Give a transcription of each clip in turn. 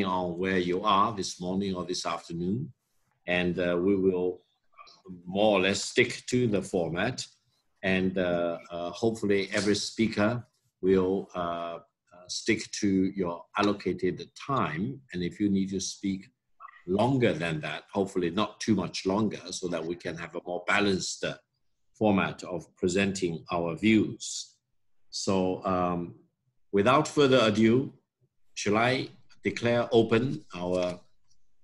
on where you are this morning or this afternoon. And we will more or less stick to the format. And hopefully every speaker will stick to your allocated time. And if you need to speak longer than that, hopefully not too much longer, so that we can have a more balanced format of presenting our views. So without further ado, shall I declare open our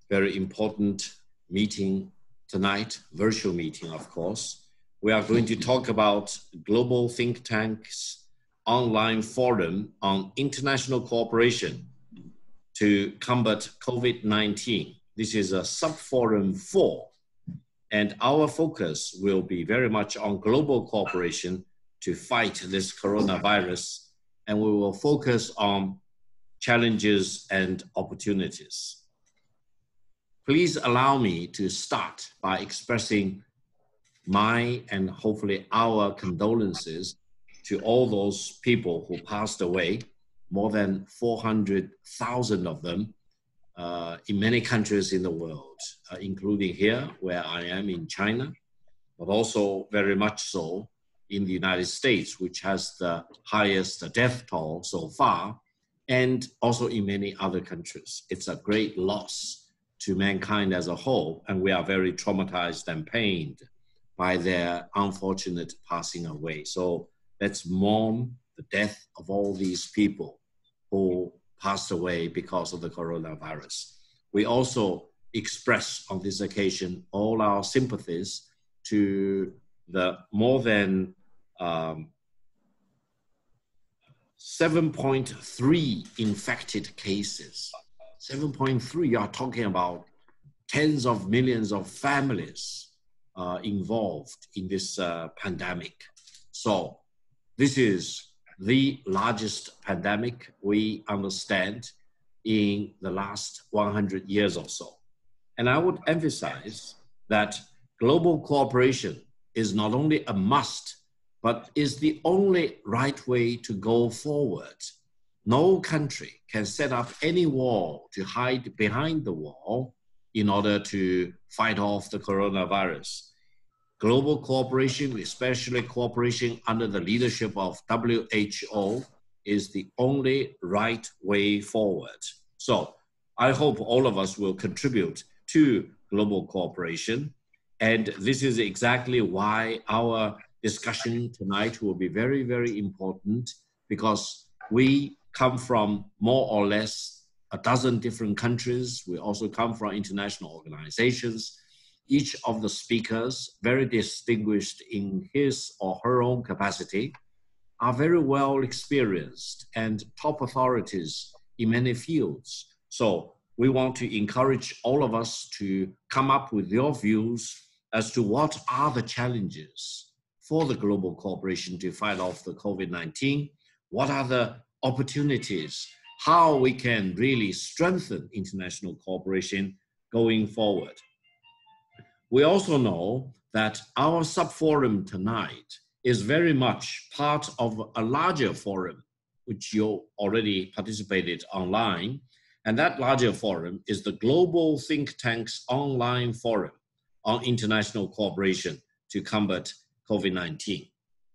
very important meeting tonight, virtual meeting, of course. We are going to talk about Global Think Tank's online forum on international cooperation to combat COVID-19. This is a sub-forum 4, and our focus will be very much on global cooperation to fight this coronavirus, and we will focus on challenges and opportunities. Please allow me to start by expressing my and hopefully our condolences to all those people who passed away, more than 400,000 of them in many countries in the world, including here where I am in China, but also very much so in the United States, which has the highest death toll so far, and also in many other countries. It's a great loss to mankind as a whole, and we are very traumatized and pained by their unfortunate passing away. So let's mourn the death of all these people who passed away because of the coronavirus. We also express on this occasion all our sympathies to the more than 7.3 infected cases. 7.3, you are talking about tens of millions of families involved in this pandemic. So this is the largest pandemic we understand in the last 100 years or so. And I would emphasize that global cooperation is not only a must, but is the only right way to go forward. No country can set up any wall to hide behind the wall in order to fight off the coronavirus. Global cooperation, especially cooperation under the leadership of WHO, is the only right way forward. So I hope all of us will contribute to global cooperation. And this is exactly why our discussion tonight will be very, very important, because we come from more or less a dozen different countries. We also come from international organizations. Each of the speakers, very distinguished in his or her own capacity, are very well experienced and top authorities in many fields. So we want to encourage all of us to come up with your views as to what are the challenges for the global cooperation to fight off the COVID-19, what are the opportunities, how we can really strengthen international cooperation going forward. We also know that our sub-forum tonight is very much part of a larger forum, which you already participated online. And that larger forum is the Global Think Tank's online forum on international cooperation to combat COVID-19.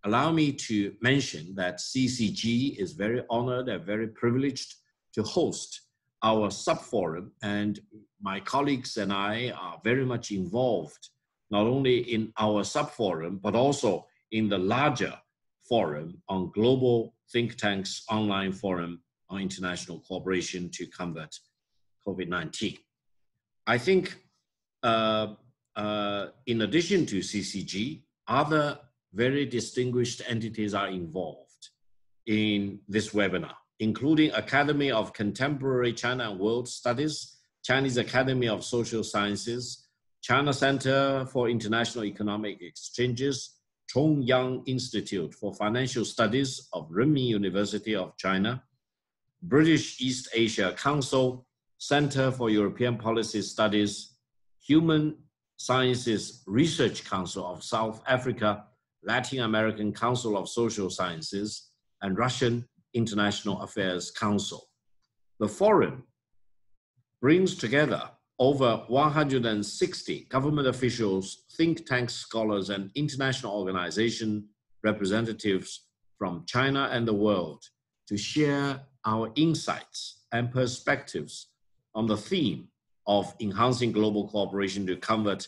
Allow me to mention that CCG is very honored and very privileged to host our sub-forum, and my colleagues and I are very much involved, not only in our sub-forum, but also in the larger forum on Global Think Tank's online forum on international cooperation to combat COVID-19. I think in addition to CCG, other very distinguished entities are involved in this webinar, including Academy of Contemporary China and World Studies, Chinese Academy of Social Sciences, China Center for International Economic Exchanges, Chongyang Institute for Financial Studies of Renmin University of China, British East Asia Council, Center for European Policy Studies, Human Sciences Research Council of South Africa, Latin American Council of Social Sciences, and Russian International Affairs Council. The forum brings together over 160 government officials, think tanks, scholars, and international organization representatives from China and the world to share our insights and perspectives on the theme of enhancing global cooperation to combat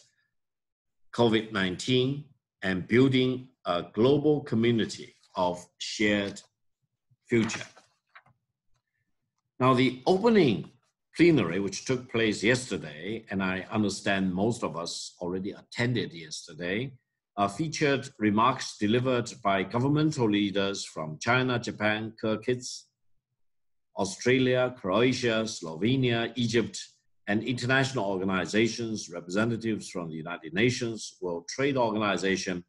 COVID-19 and building a global community of shared future. Now, the opening plenary, which took place yesterday, and I understand most of us already attended yesterday, featured remarks delivered by governmental leaders from China, Japan, Kyrgyz, Australia, Croatia, Slovenia, Egypt, and international organizations, representatives from the United Nations, World Trade Organization,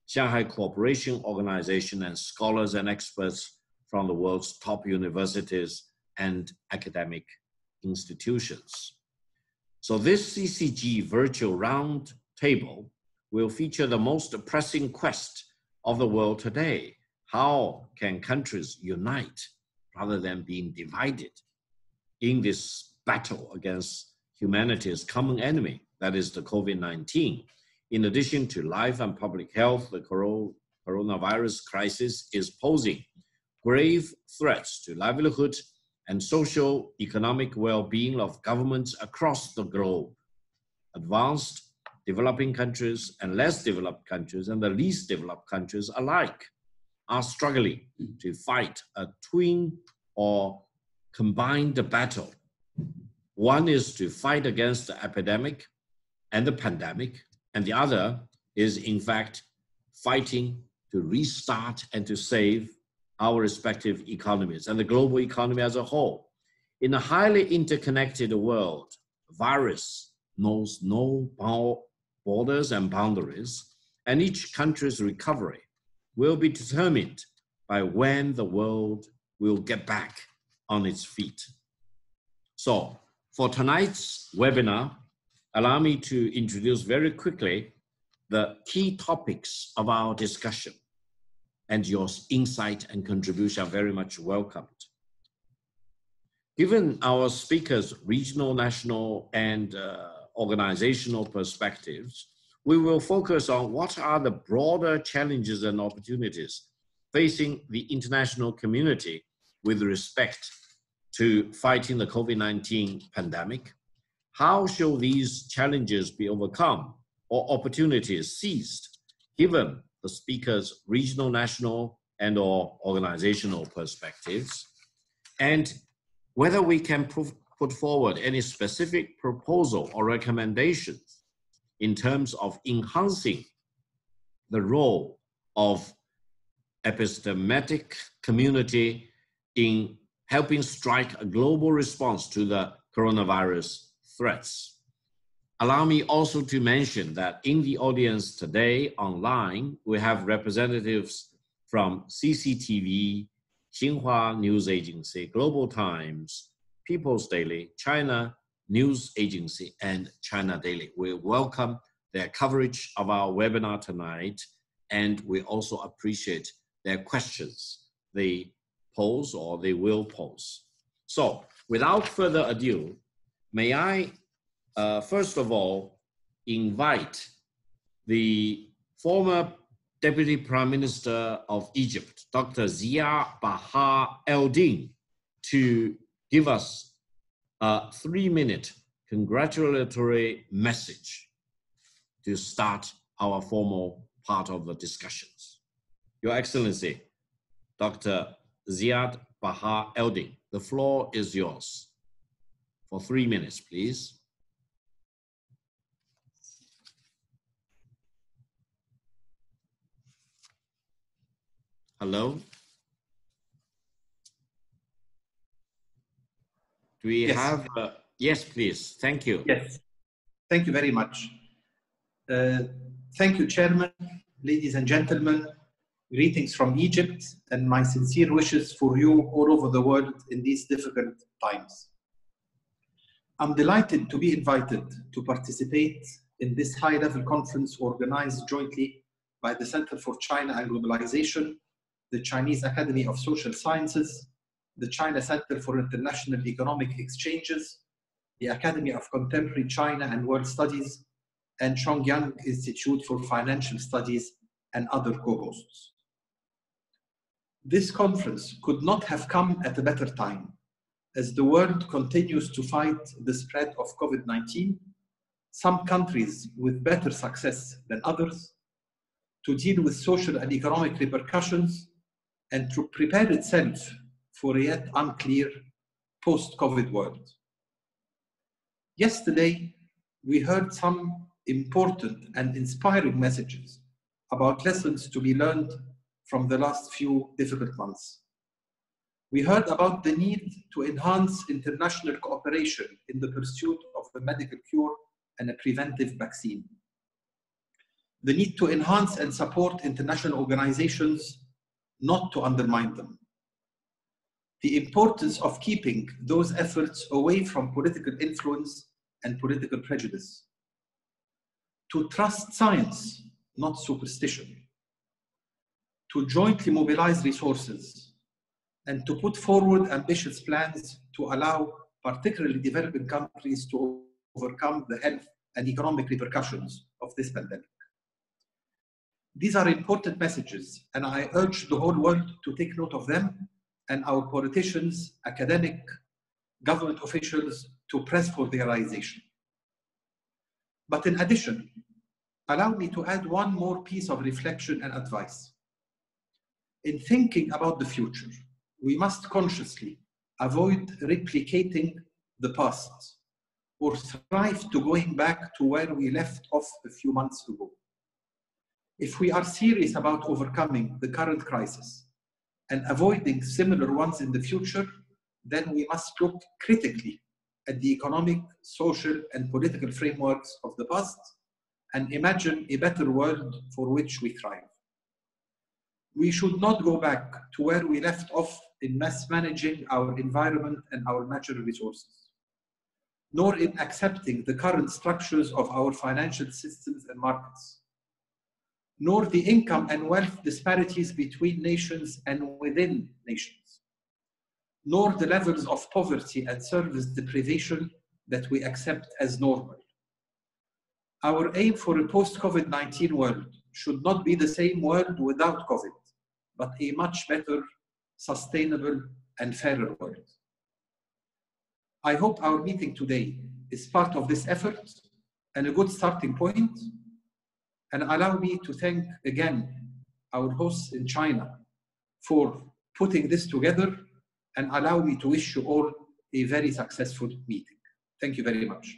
Shanghai Cooperation Organization, and scholars and experts from the world's top universities and academic institutions. So this CCG virtual round table will feature the most pressing quest of the world today. How can countries unite rather than being divided in this battle against humanity's common enemy, that is the COVID-19? In addition to life and public health, the coronavirus crisis is posing grave threats to livelihood and socio-economic well-being of governments across the globe. Advanced developing countries and less developed countries and the least developed countries alike are struggling to fight a twin or combined battle. One is to fight against the epidemic and the pandemic, and the other is in fact fighting to restart and to save our respective economies and the global economy as a whole. In a highly interconnected world, virus knows no borders and boundaries, and each country's recovery will be determined by when the world will get back on its feet. So for tonight's webinar, allow me to introduce very quickly the key topics of our discussion, and your insight and contribution are very much welcomed. Given our speakers' regional, national, and organizational perspectives, we will focus on what are the broader challenges and opportunities facing the international community with respect to fighting the COVID-19 pandemic. How shall these challenges be overcome or opportunities seized, given the speakers' regional, national, and or organizational perspectives, and whether we can put forward any specific proposal or recommendations in terms of enhancing the role of epistemic community in helping strike a global response to the coronavirus threats. Allow me also to mention that in the audience today online, we have representatives from CCTV, Xinhua News Agency, Global Times, People's Daily, China News Agency, and China Daily. We welcome their coverage of our webinar tonight, and we also appreciate their questions they pose or they will pose. So without further ado, may I first of all invite the former Deputy Prime Minister of Egypt, Dr. Ziad Bahar Eldin, to give us a 3-minute congratulatory message to start our formal part of the discussions. Your Excellency, Dr. Ziad Bahar Eldin, the floor is yours for 3 minutes, please. Hello? Do we have, yes, please, thank you. Yes, thank you very much. Thank you, Chairman, ladies and gentlemen, greetings from Egypt and my sincere wishes for you all over the world in these difficult times. I'm delighted to be invited to participate in this high-level conference organized jointly by the Center for China and Globalization, the Chinese Academy of Social Sciences, the China Center for International Economic Exchanges, the Academy of Contemporary China and World Studies, and Chongyang Institute for Financial Studies, and other co-hosts. This conference could not have come at a better time, as the world continues to fight the spread of COVID-19, some countries with better success than others, to deal with social and economic repercussions, and to prepare itself for a yet unclear post-COVID world. Yesterday, we heard some important and inspiring messages about lessons to be learned from the last few difficult months. We heard about the need to enhance international cooperation in the pursuit of a medical cure and a preventive vaccine. The need to enhance and support international organizations, not to undermine them. The importance of keeping those efforts away from political influence and political prejudice. To trust science, not superstition. To jointly mobilize resources, and to put forward ambitious plans to allow particularly developing countries to overcome the health and economic repercussions of this pandemic. These are important messages, and I urge the whole world to take note of them, and our politicians, academic, government officials to press for their realization. But in addition, allow me to add one more piece of reflection and advice. In thinking about the future, we must consciously avoid replicating the past or strive to going back to where we left off a few months ago. If we are serious about overcoming the current crisis and avoiding similar ones in the future, then we must look critically at the economic, social, and political frameworks of the past and imagine a better world for which we thrive. We should not go back to where we left off in mismanaging our environment and our natural resources, nor in accepting the current structures of our financial systems and markets, nor the income and wealth disparities between nations and within nations, nor the levels of poverty and service deprivation that we accept as normal. Our aim for a post-COVID-19 world should not be the same world without COVID, but a much better, sustainable, and fairer world. I hope our meeting today is part of this effort and a good starting point. And allow me to thank again our hosts in China for putting this together, and allow me to wish you all a very successful meeting. Thank you very much.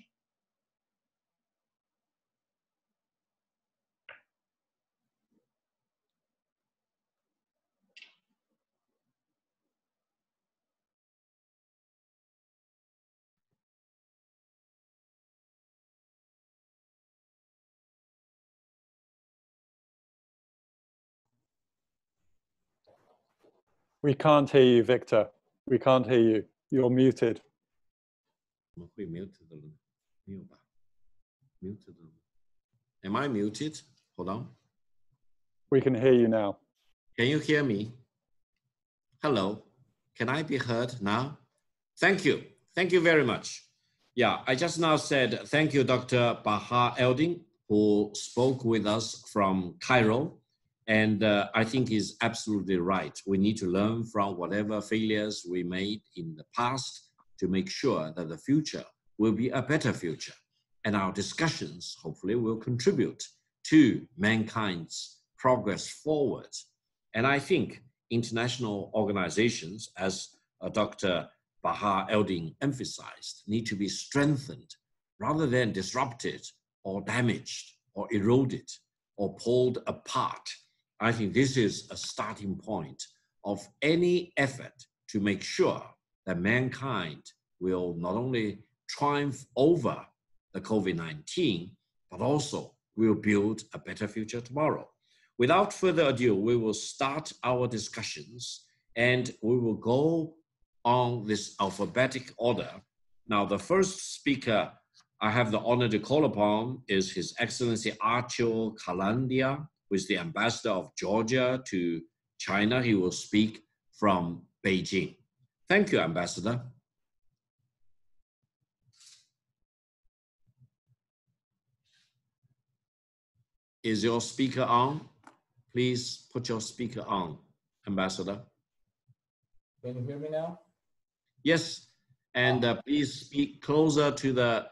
We can't hear you, Victor. We can't hear you. You're muted. Am I muted? Hold on. We can hear you now. Can you hear me? Hello. Can I be heard now? Thank you. Thank you very much. Yeah, I just now said thank you, Dr. Baha Eldin, who spoke with us from Cairo. And I think he's absolutely right. We need to learn from whatever failures we made in the past to make sure that the future will be a better future. And our discussions hopefully will contribute to mankind's progress forward. And I think international organizations, as Dr. Baha Eldin emphasized, need to be strengthened rather than disrupted or damaged or eroded or pulled apart. I think this is a starting point of any effort to make sure that mankind will not only triumph over the COVID-19, but also will build a better future tomorrow. Without further ado, we will start our discussions and we will go on this alphabetic order. Now, the first speaker I have the honor to call upon is His Excellency Archil Kalandia, who is the ambassador of Georgia to China. He will speak from Beijing. Thank you, Ambassador. Is your speaker on? Please put your speaker on, Ambassador. Can you hear me now? Yes, and please speak closer to the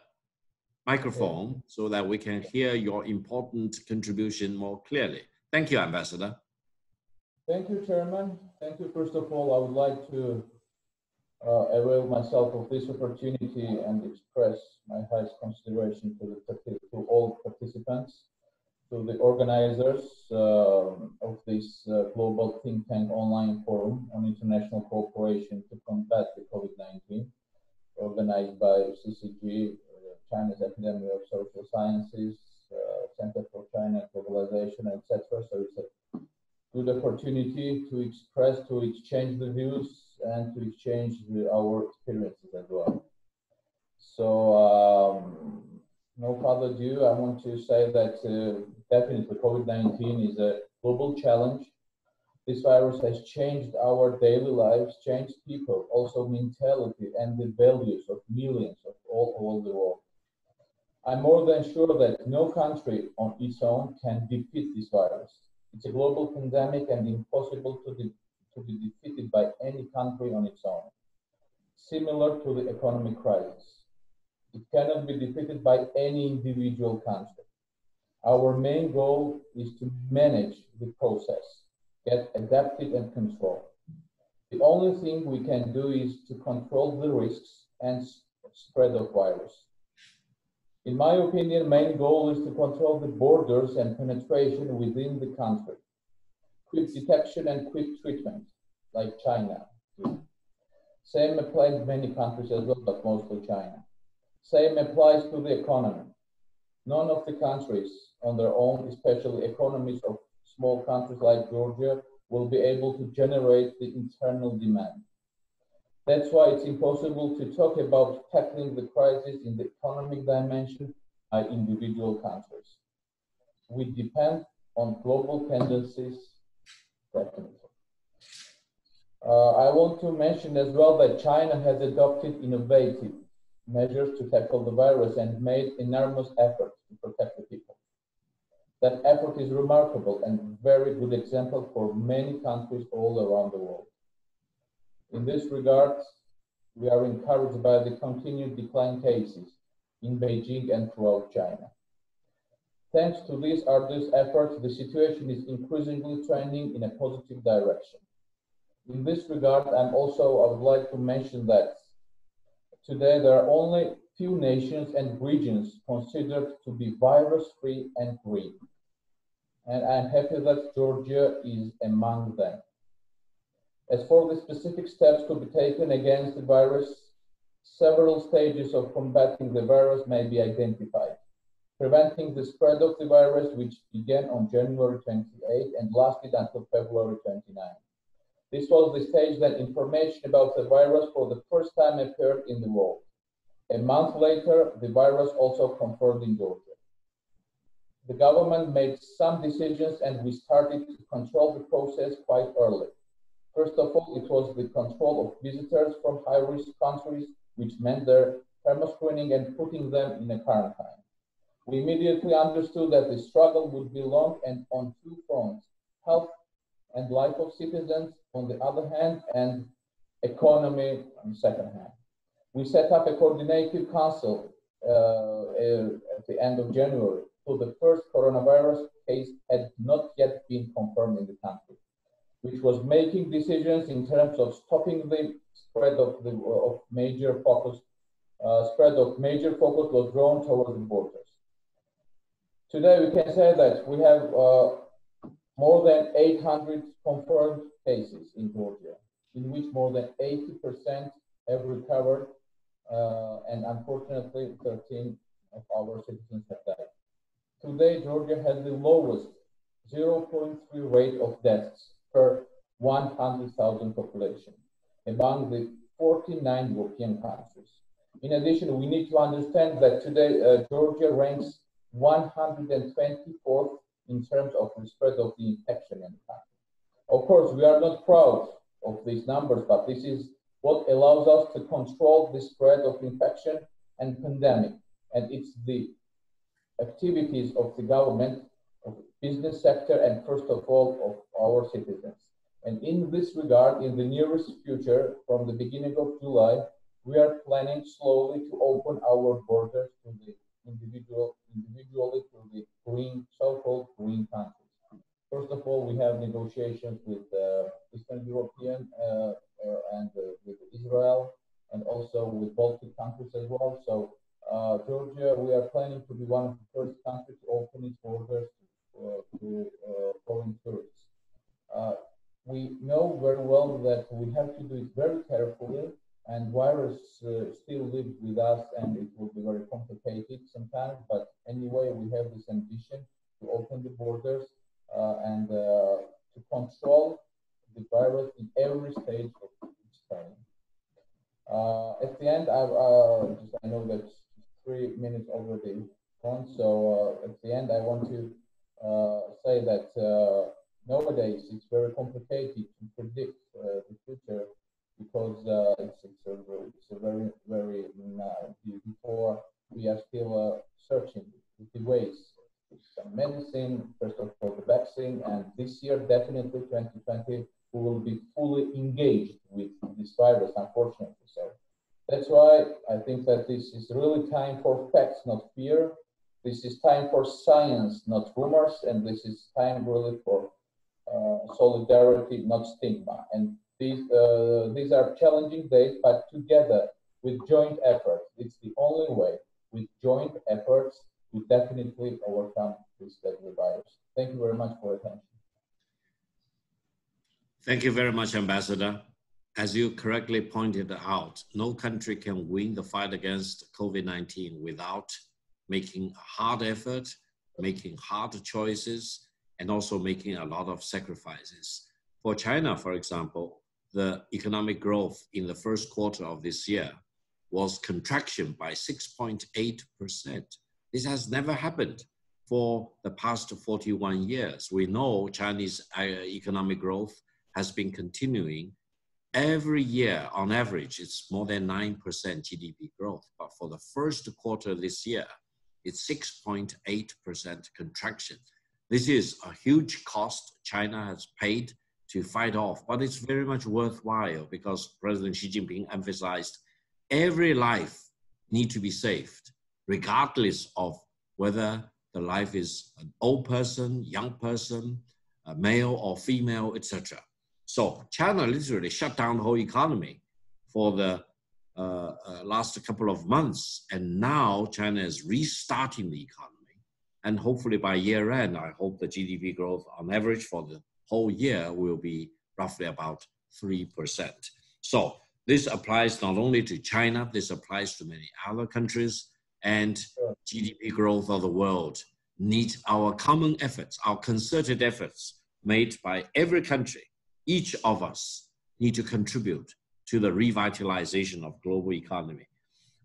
microphone so that we can hear your important contribution more clearly. Thank you, Ambassador. Thank you, Chairman. Thank you. First of all, I would like to avail myself of this opportunity and express my highest consideration to all participants, to the organizers of this global think tank online forum on international cooperation to combat the COVID-19, organized by CCG, China's Epidemic of Social Sciences, Center for China Globalization, etc. So it's a good opportunity to express, to exchange the views and to exchange our experiences as well. So no further ado, I want to say that definitely COVID-19 is a global challenge. This virus has changed our daily lives, changed people, also mentality and the values of millions of all over the world. I'm more than sure that no country on its own can defeat this virus. It's a global pandemic and impossible to be defeated by any country on its own. Similar to the economic crisis, it cannot be defeated by any individual country. Our main goal is to manage the process, get adapted and control. The only thing we can do is to control the risks and spread of virus. In my opinion, main goal is to control the borders and penetration within the country. Quick detection and quick treatment, like China. Same applies to many countries as well, but mostly China. Same applies to the economy. None of the countries on their own, especially economies of small countries like Georgia, will be able to generate the internal demand. That's why it's impossible to talk about tackling the crisis in the economic dimension by individual countries. We depend on global tendencies, definitely. I want to mention as well that China has adopted innovative measures to tackle the virus and made enormous efforts to protect the people. That effort is remarkable and very good example for many countries all around the world. In this regard, we are encouraged by the continued decline cases in Beijing and throughout China. Thanks to these arduous efforts, the situation is increasingly trending in a positive direction. In this regard, I would like to mention that today there are only few nations and regions considered to be virus-free and green. And I'm happy that Georgia is among them. As for the specific steps to be taken against the virus, several stages of combating the virus may be identified. Preventing the spread of the virus, which began on January 28 and lasted until February 29. This was the stage that information about the virus for the first time appeared in the world. A month later, the virus also confirmed in Georgia. The government made some decisions and we started to control the process quite early. First of all, it was the control of visitors from high-risk countries, which meant their thermo-screening and putting them in a quarantine. We immediately understood that the struggle would be long and on two fronts, health and life of citizens on the other hand, and economy on the second hand. We set up a coordinated council at the end of January, so the first coronavirus case had not yet been confirmed in the country, which was making decisions in terms of stopping the spread of major focus. Spread of major focus was drawn towards the borders. Today, we can say that we have more than 800 confirmed cases in Georgia, in which more than 80% have recovered, and unfortunately, 13 of our citizens have died. Today, Georgia has the lowest 0.3 rate of deaths per 100,000 population among the 49 European countries. In addition, we need to understand that today Georgia ranks 124th in terms of the spread of the infection in the country. Of course, we are not proud of these numbers, but this is what allows us to control the spread of infection and pandemic. And it's the activities of the government of business sector, and first of all of our citizens. And in this regard, in the nearest future, from the beginning of July, we are planning slowly to open our borders to the individually to the green, so-called green countries. First of all, we have negotiations with Eastern European and with Israel, and also with Baltic countries as well. So Georgia, we are planning to be one of the first countries to open its borders to foreign tourists. We know very well that we have to do it very carefully, and virus still lives with us, and it will be very complicated sometimes. But anyway, we have this ambition to open the borders and to control the virus in every stage of its training. At the end, I know that 3 minutes already gone, so at the end, I want to say that nowadays it's very complicated to predict the future, because it's a very before we are still searching the ways. Some medicine, first of all, the vaccine, and this year, definitely 2020, we will be fully engaged with this virus, unfortunately. So that's why I think that this is really time for facts, not fear. This is time for science, not rumors, and this is time really for solidarity, not stigma. And these are challenging days, but together with joint efforts, it's the only way. With joint efforts, we definitely overcome this deadly virus. Thank you very much for your attention. Thank you very much, Ambassador. As you correctly pointed out, no country can win the fight against COVID-19 without making a hard effort, making hard choices, and also making a lot of sacrifices. For China, for example, the economic growth in the first quarter of this year was contraction by 6.8%. This has never happened for the past 41 years. We know Chinese economic growth has been continuing. Every year, on average, it's more than 9% GDP growth. But for the first quarter this year, it's 6.8% contraction. This is a huge cost China has paid to fight off, but it's very much worthwhile because President Xi Jinping emphasized every life needs to be saved, regardless of whether the life is an old person, young person, a male or female, etc. So China literally shut down the whole economy for the last couple of months, and now China is restarting the economy. And hopefully by year end, I hope the GDP growth on average for the whole year will be roughly about 3%. So this applies not only to China, this applies to many other countries, and GDP growth of the world needs our common efforts, our concerted efforts made by every country. Each of us need to contribute to the revitalization of global economy.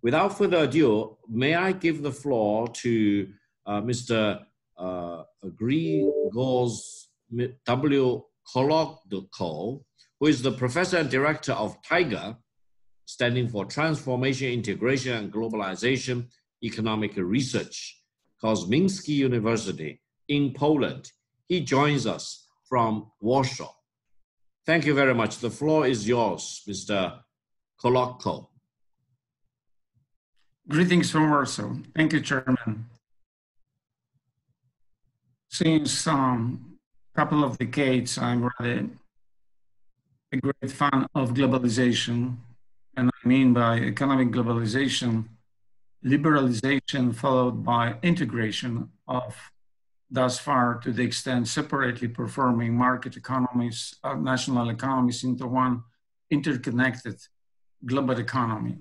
Without further ado, may I give the floor to Mr. Grigors W. Kolokko, who is the Professor and Director of TIGER, standing for Transformation, Integration, and Globalization Economic Research, Kosminski University in Poland. He joins us from Warsaw. Thank you very much. The floor is yours, Mr. Kolokko. Greetings from Warsaw. Thank you, Chairman. Since a couple of decades, I'm really a great fan of globalization, and I mean by economic globalization, liberalization followed by integration of, thus far, to the extent separately performing market economies, national economies into one interconnected global economy.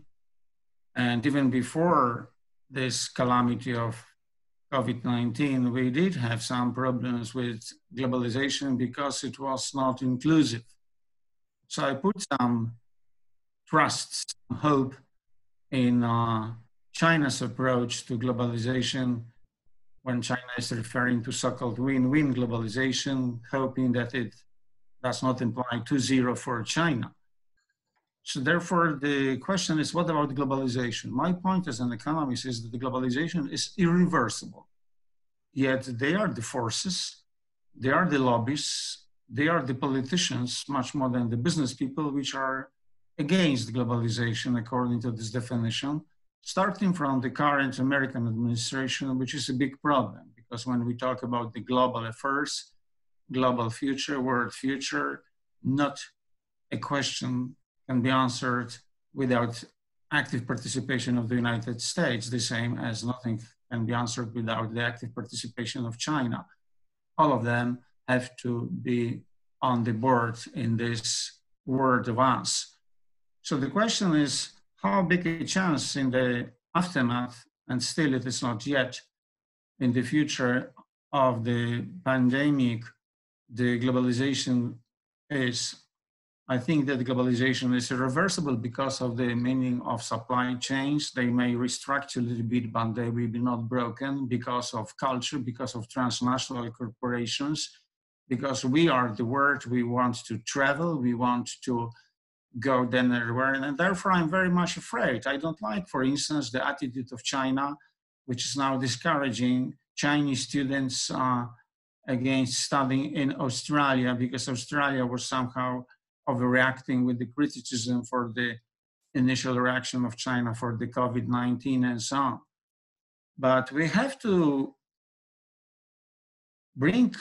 And even before this calamity of COVID-19, we did have some problems with globalization because it was not inclusive. So I put some trust, some hope in China's approach to globalization when China is referring to so-called win-win globalization, hoping that it does not imply 2-0 for China. So therefore, the question is, what about globalization? My point as an economist is that the globalization is irreversible. yet they are the forces, they are the lobbyists, they are the politicians, much more than the business people, which are against globalization, according to this definition, starting from the current American administration, which is a big problem, because when we talk about the global affairs, global future, world future, not a question can be answered without active participation of the United States, the same as nothing can be answered without the active participation of China. All of them have to be on the board in this world of us. So the question is, how big a chance in the aftermath, and still it is not yet, in the future of the pandemic, the globalization is? I think that globalization is irreversible because of the meaning of supply chains. They may restructure a little bit, but they will be not broken because of culture, because of transnational corporations, because we are the world, we want to travel, we want to go then everywhere. And therefore, I'm very much afraid. I don't like, for instance, the attitude of China, which is now discouraging Chinese students against studying in Australia, because Australia was somehow overreacting with the criticism for the initial reaction of China for the COVID-19 and so on. But we have to bring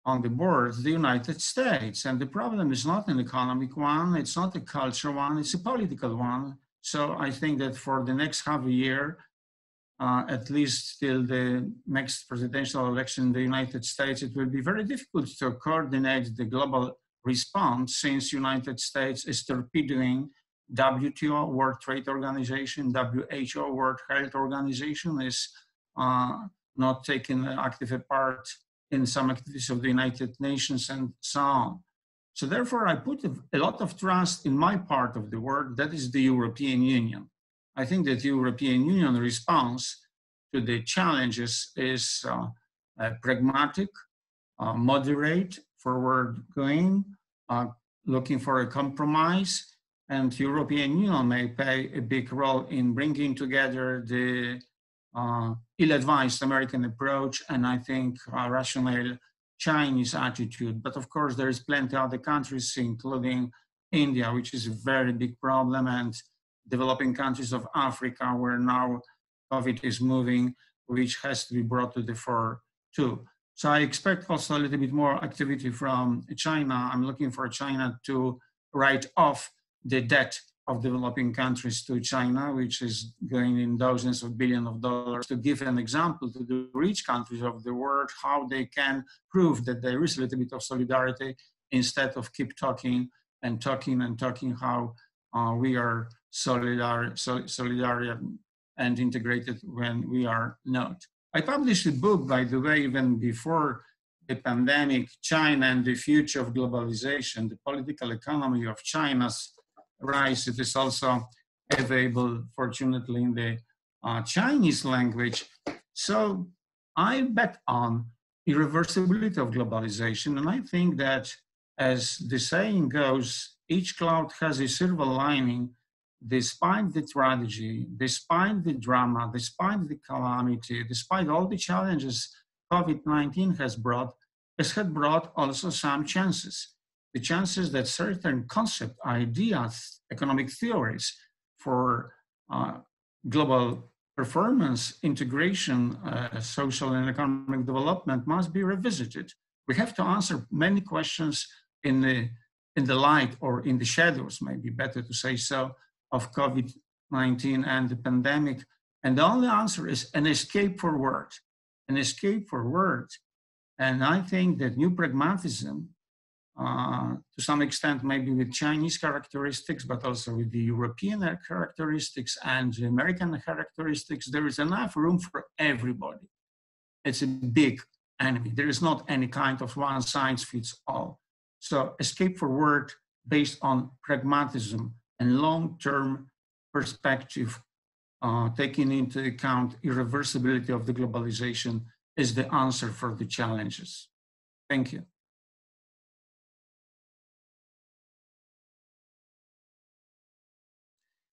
on the board the United States. And the problem is not an economic one, it's not a cultural one, it's a political one. So I think that for the next half a year, at least till the next presidential election in the United States, it will be very difficult to coordinate the global response, since United States is torpedoing WTO, World Trade Organization, WHO, World Health Organization, is not taking active part in some activities of the United Nations and so on. So therefore, I put a lot of trust in my part of the world, that is the European Union. I think that the European Union response to the challenges is pragmatic, moderate, forward-going, looking for a compromise, and European Union may play a big role in bringing together the ill-advised American approach and I think rational Chinese attitude. But of course, there is plenty of other countries, including India, which is a very big problem, and developing countries of Africa, where now COVID is moving, which has to be brought to the fore too. So I expect also a little bit more activity from China. I'm looking for China to write off the debt of developing countries to China, which is going in dozens of billions of dollars, to give an example to the rich countries of the world how they can prove that there is a little bit of solidarity, instead of keep talking and talking and talking how we are solidary and integrated when we are not. I published a book, by the way, even before the pandemic, China and the Future of Globalization, the Political Economy of China's Rise. It is also available, fortunately, in the Chinese language. So I bet on irreversibility of globalization. And I think that, as the saying goes, each cloud has a silver lining. Despite the tragedy, despite the drama, despite the calamity, despite all the challenges COVID-19 has brought, it had brought also some chances. The chances that certain concept, ideas, economic theories for global performance, integration, social and economic development must be revisited. We have to answer many questions in the light, or in the shadows, maybe better to say so, of COVID-19 and the pandemic. And the only answer is an escape forward, an escape forward. And I think that new pragmatism, to some extent, maybe with Chinese characteristics, but also with the European characteristics and the American characteristics, there is enough room for everybody. It's a big enemy. There is not any kind of one size fits all. So escape forward based on pragmatism and long-term perspective, taking into account irreversibility of the globalization, is the answer for the challenges. Thank you.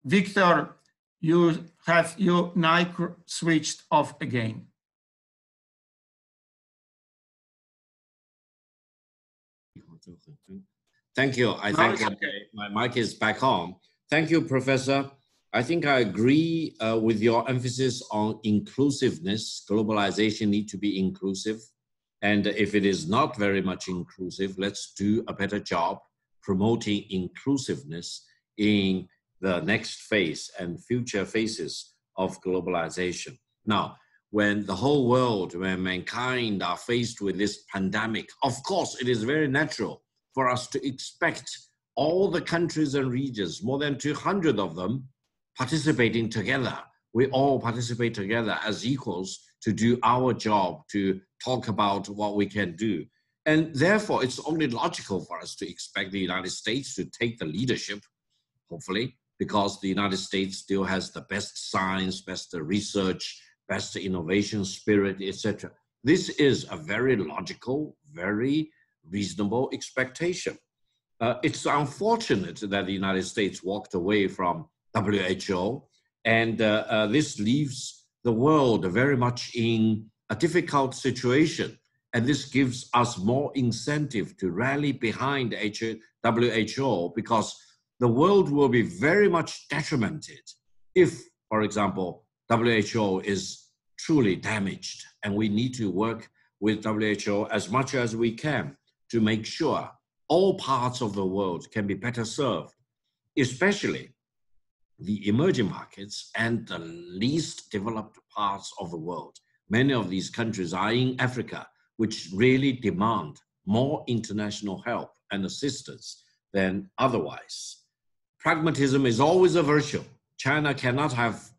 Victor, you have your mic switched off again. Thank you. I think my mic is back on. Thank you, Professor. I think I agree with your emphasis on inclusiveness. Globalization needs to be inclusive. And if it is not very much inclusive, let's do a better job promoting inclusiveness in the next phase and future phases of globalization. Now, when the whole world, when mankind are faced with this pandemic, of course, it is very natural for us to expect all the countries and regions, more than 200 of them, participating together. We all participate together as equals to do our job, to talk about what we can do. And therefore, it's only logical for us to expect the United States to take the leadership, hopefully, because the United States still has the best science, best research, best innovation spirit, etc. This is a very logical, very reasonable expectation. It's unfortunate that the United States walked away from WHO, and this leaves the world very much in a difficult situation. And this gives us more incentive to rally behind WHO, because the world will be very much detrimented if, for example, WHO is truly damaged. And we need to work with WHO as much as we can to make sure all parts of the world can be better served, especially the emerging markets and the least developed parts of the world. Many of these countries are in Africa, which really demand more international help and assistance than otherwise. Pragmatism is always a virtue. China cannot have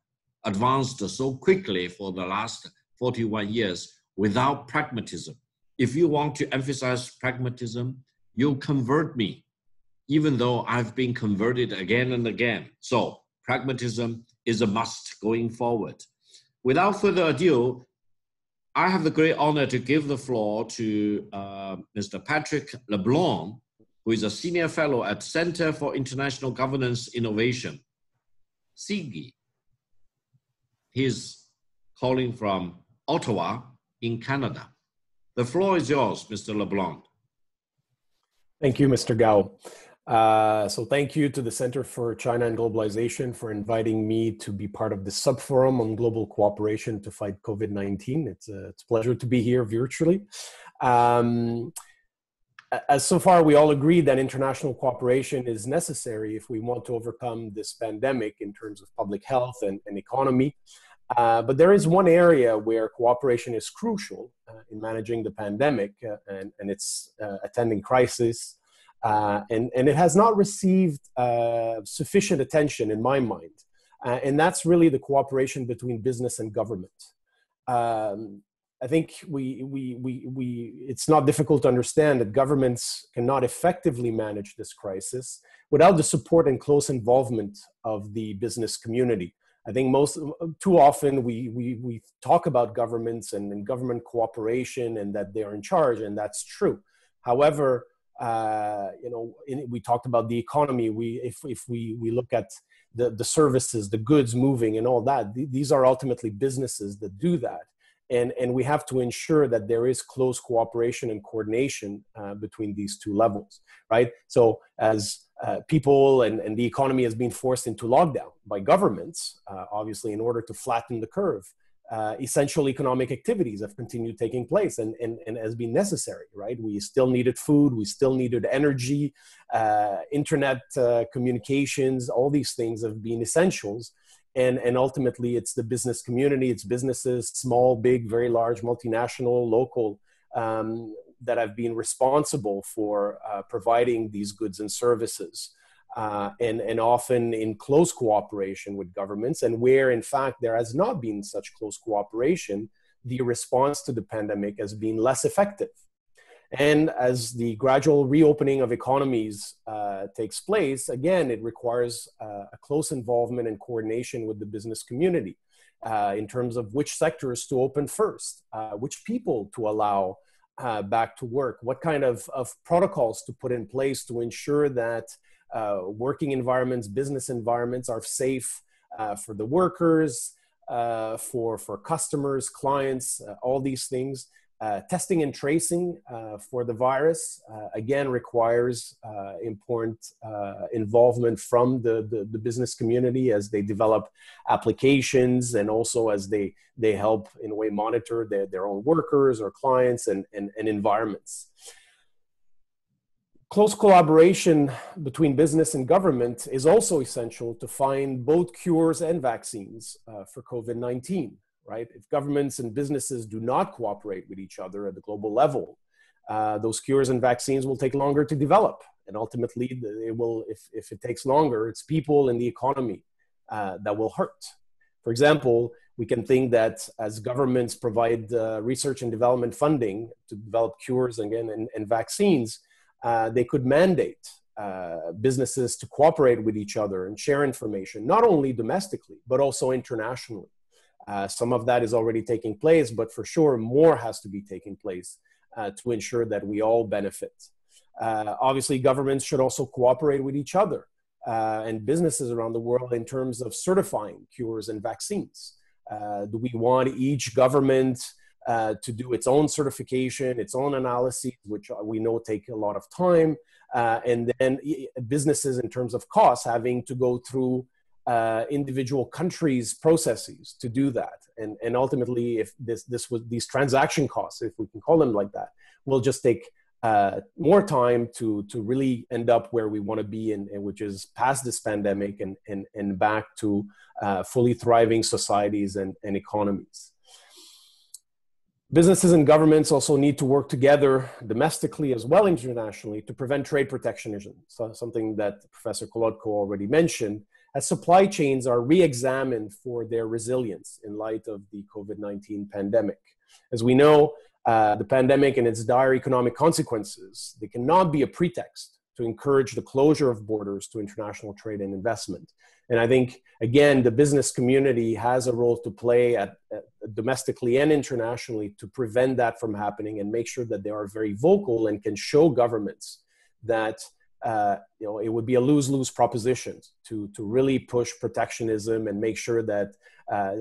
advanced so quickly for the last 41 years without pragmatism. If you want to emphasize pragmatism, you convert me, even though I've been converted again and again. So pragmatism is a must going forward. Without further ado, I have the great honor to give the floor to Mr. Patrick LeBlanc, who is a senior fellow at Center for International Governance Innovation, CCG. He's calling from Ottawa in Canada. The floor is yours, Mr. LeBlanc. Thank you, Mr. Gao. So thank you to the Center for China and Globalization for inviting me to be part of the subforum on global cooperation to fight COVID-19. It's a pleasure to be here virtually. As so far, we all agree that international cooperation is necessary if we want to overcome this pandemic in terms of public health and economy. But there is one area where cooperation is crucial in managing the pandemic and its attending crisis. And it has not received sufficient attention in my mind. And that's really the cooperation between business and government. I think it's not difficult to understand that governments cannot effectively manage this crisis without the support and close involvement of the business community. I think too often we talk about governments and government cooperation and that they're in charge, and that's true. However, we talked about the economy. If we look at the services, the goods moving and all that, these are ultimately businesses that do that. And we have to ensure that there is close cooperation and coordination between these two levels, right? So as people and the economy has been forced into lockdown by governments, obviously in order to flatten the curve, essential economic activities have continued taking place and has been necessary, right? We still needed food, we still needed energy, internet communications, all these things have been essentials. And ultimately it's the business community, it's businesses, small, big, very large, multinational, local, that have been responsible for providing these goods and services. And often in close cooperation with governments, and where in fact there has not been such close cooperation, the response to the pandemic has been less effective. And as the gradual reopening of economies takes place, again, it requires a close involvement and coordination with the business community in terms of which sectors to open first, which people to allow back to work, what kind of protocols to put in place to ensure that working environments, business environments are safe for the workers, for customers, clients, all these things. Testing and tracing for the virus, again, requires important involvement from the business community as they develop applications and also as they help, in a way, monitor their own workers or clients and environments. Close collaboration between business and government is also essential to find both cures and vaccines for COVID-19. Right? If governments and businesses do not cooperate with each other at the global level, those cures and vaccines will take longer to develop. And ultimately, it will, if it takes longer, it's people and the economy that will hurt. For example, we can think that as governments provide research and development funding to develop cures again and vaccines, they could mandate businesses to cooperate with each other and share information, not only domestically, but also internationally. Some of that is already taking place, but for sure more has to be taking place to ensure that we all benefit. Obviously, governments should also cooperate with each other and businesses around the world in terms of certifying cures and vaccines. Do we want each government to do its own certification, its own analysis, which we know take a lot of time, and then businesses in terms of costs having to go through individual countries' processes to do that, and ultimately, if these transaction costs, if we can call them like that, will just take more time to really end up where we want to be, and which is past this pandemic and back to fully thriving societies and economies. Businesses and governments also need to work together domestically as well internationally to prevent trade protectionism, so something that Professor Kolodko already mentioned, as supply chains are re-examined for their resilience in light of the COVID-19 pandemic. As we know, the pandemic and its dire economic consequences, they cannot be a pretext to encourage the closure of borders to international trade and investment. And I think, again, the business community has a role to play domestically and internationally to prevent that from happening and make sure that they are very vocal and can show governments that it would be a lose-lose proposition to really push protectionism and make sure that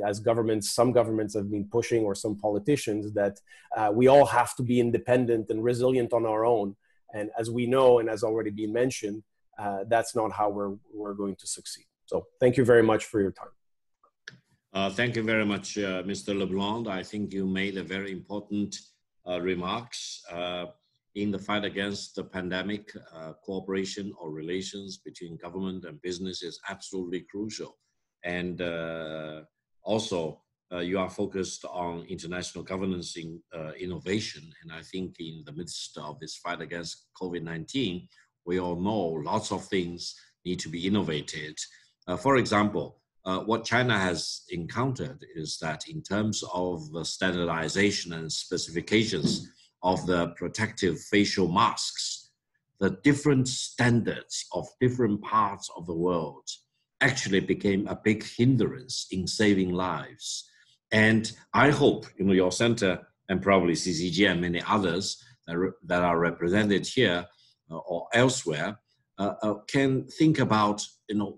as governments, some governments have been pushing, or some politicians, that we all have to be independent and resilient on our own. And as we know, and as already been mentioned, that's not how we're going to succeed. So thank you very much for your time. Thank you very much, Mr. LeBlanc. I think you made a very important remarks. In the fight against the pandemic, cooperation or relations between government and business is absolutely crucial. And also, you are focused on international governance in innovation. And I think in the midst of this fight against COVID-19, we all know lots of things need to be innovated. For example, what China has encountered is that in terms of the standardization and specifications of the protective facial masks, the different standards of different parts of the world actually became a big hindrance in saving lives. And I hope your center and probably CCG and many others that are represented here or elsewhere can think about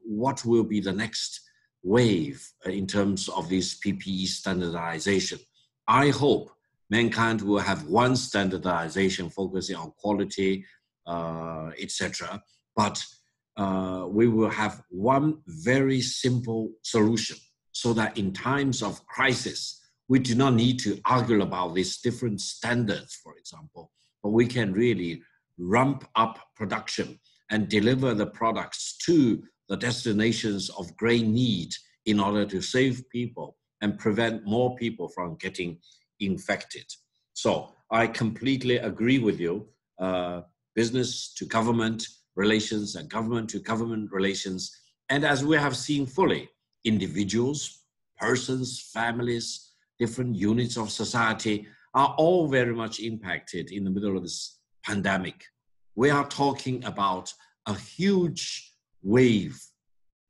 what will be the next wave in terms of this PPE standardization. I hope mankind will have one standardization focusing on quality, etc. But we will have one very simple solution so that in times of crisis, we do not need to argue about these different standards, for example, but we can really ramp up production and deliver the products to the destinations of great need in order to save people and prevent more people from getting infected. So I completely agree with you. Business to government relations and government to government relations. And as we have seen fully, individuals, persons, families, different units of society are all very much impacted in the middle of this pandemic. We are talking about a huge wave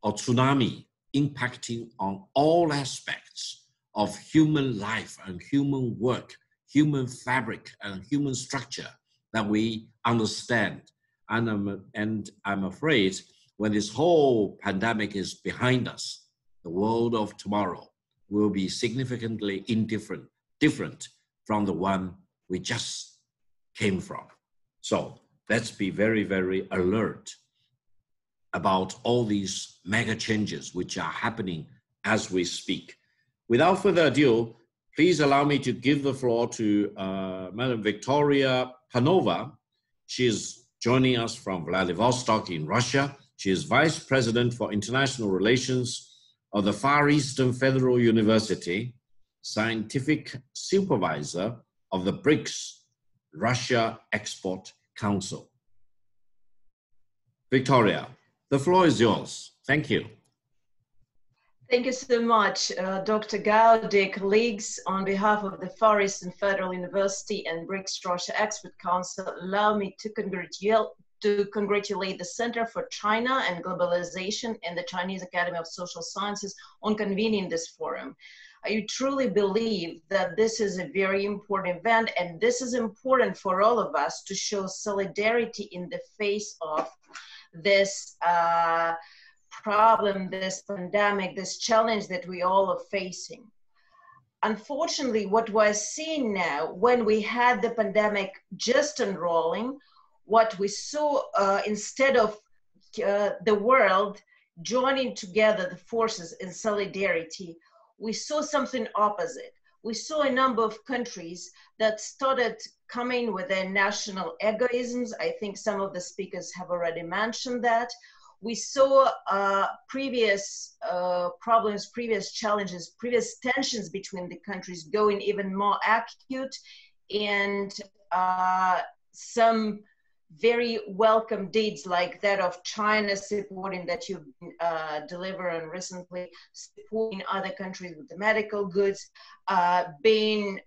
or tsunami impacting on all aspects of human life and human work, human fabric and human structure that we understand. And I'm afraid when this whole pandemic is behind us, the world of tomorrow will be significantly different from the one we just came from. So let's be very, very alert about all these mega changes which are happening as we speak. Without further ado, please allow me to give the floor to Madam Victoria Panova. She is joining us from Vladivostok in Russia. She is Vice President for International Relations of the Far Eastern Federal University, Scientific Supervisor of the BRICS Russia Export Council. Victoria, the floor is yours. Thank you. Thank you so much, Dr. Gao, dear colleagues. On behalf of the Far Eastern Federal University and BRICS Russia Export Council, allow me to congratulate the Center for China and Globalization and the Chinese Academy of Social Sciences on convening this forum. I truly believe that this is a very important event, and this is important for all of us to show solidarity in the face of this problem, this pandemic, this challenge that we all are facing. Unfortunately, what we're seeing now, when we had the pandemic just unrolling, what we saw instead of the world joining together the forces in solidarity, we saw something opposite. We saw a number of countries that started coming with their national egoisms. I think some of the speakers have already mentioned that. We saw previous problems, previous challenges, previous tensions between the countries going even more acute, and some very welcome deeds like that of China supporting that you've delivered on recently, supporting other countries with the medical goods, being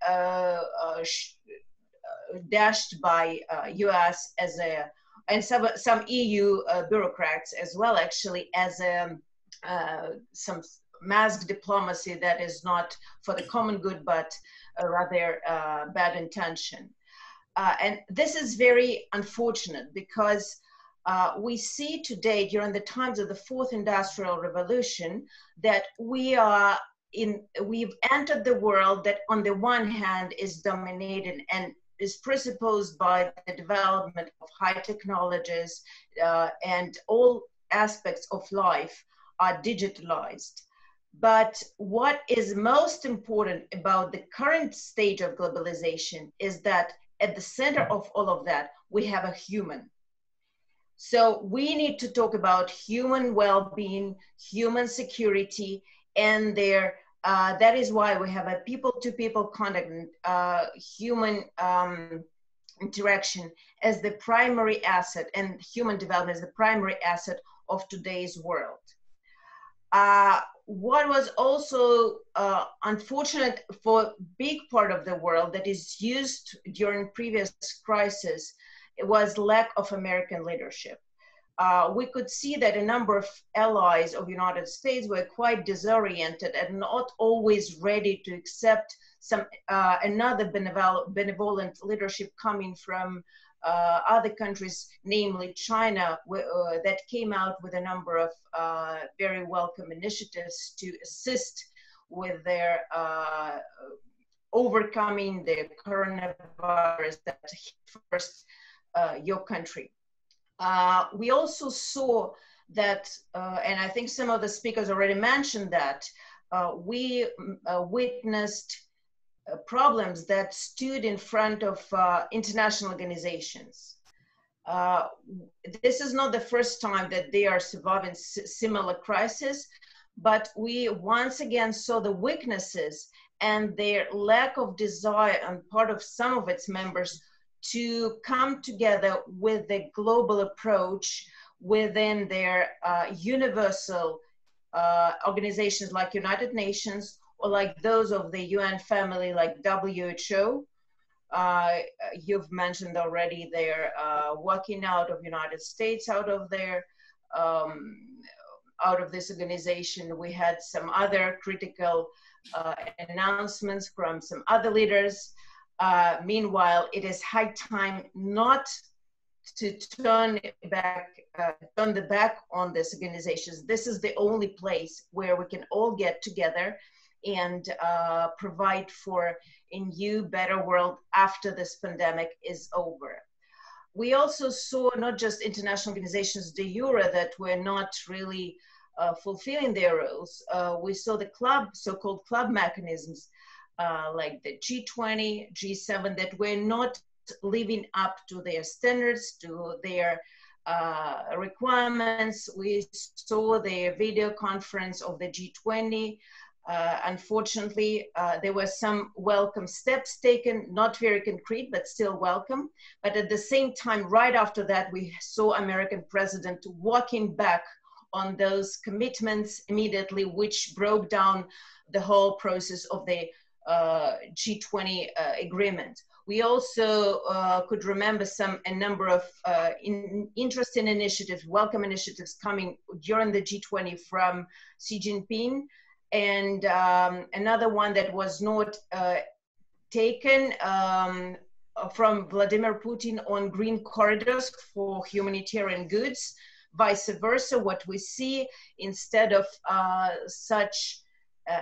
dashed by US as a, and some EU bureaucrats as well, actually, as some mask diplomacy that is not for the common good, but rather bad intention. And this is very unfortunate because we see today, during the times of the Fourth Industrial Revolution, that we've entered the world that on the one hand is dominated and is presupposed by the development of high technologies, and all aspects of life are digitalized. But what is most important about the current stage of globalization is that at the center of all of that, we have a human. So we need to talk about human well-being, human security, and their that is why we have a people-to-people contact, human interaction as the primary asset, and human development as the primary asset of today's world. What was also unfortunate for a big part of the world that is used during previous crises, it was lack of American leadership. We could see that a number of allies of the United States were quite disoriented and not always ready to accept some another benevolent leadership coming from other countries, namely China, that came out with a number of very welcome initiatives to assist with their overcoming the coronavirus that hit first your country. We also saw that, and I think some of the speakers already mentioned that, we witnessed problems that stood in front of international organizations. This is not the first time that they are surviving similar crises, but we once again saw the weaknesses and their lack of desire on part of some of its members to come together with a global approach within their universal organizations like United Nations, or like those of the UN family like WHO. You've mentioned already they're working out of United States, out of this organization. We had some other critical announcements from some other leaders. Meanwhile, it is high time not to turn the back on these organizations. This is the only place where we can all get together and provide for a new, better world after this pandemic is over. We also saw not just international organizations de jure that were not really fulfilling their roles. We saw the so-called club mechanisms like the G20, G7 that were not living up to their standards, to their requirements. We saw the video conference of the G20. Unfortunately, there were some welcome steps taken, not very concrete, but still welcome. But at the same time, right after that, we saw American president walking back on those commitments immediately, which broke down the whole process of the G20 agreement. We also could remember a number of interesting initiatives, welcome initiatives coming during the G20 from Xi Jinping, and another one that was not taken from Vladimir Putin on green corridors for humanitarian goods. Vice versa, what we see, instead of such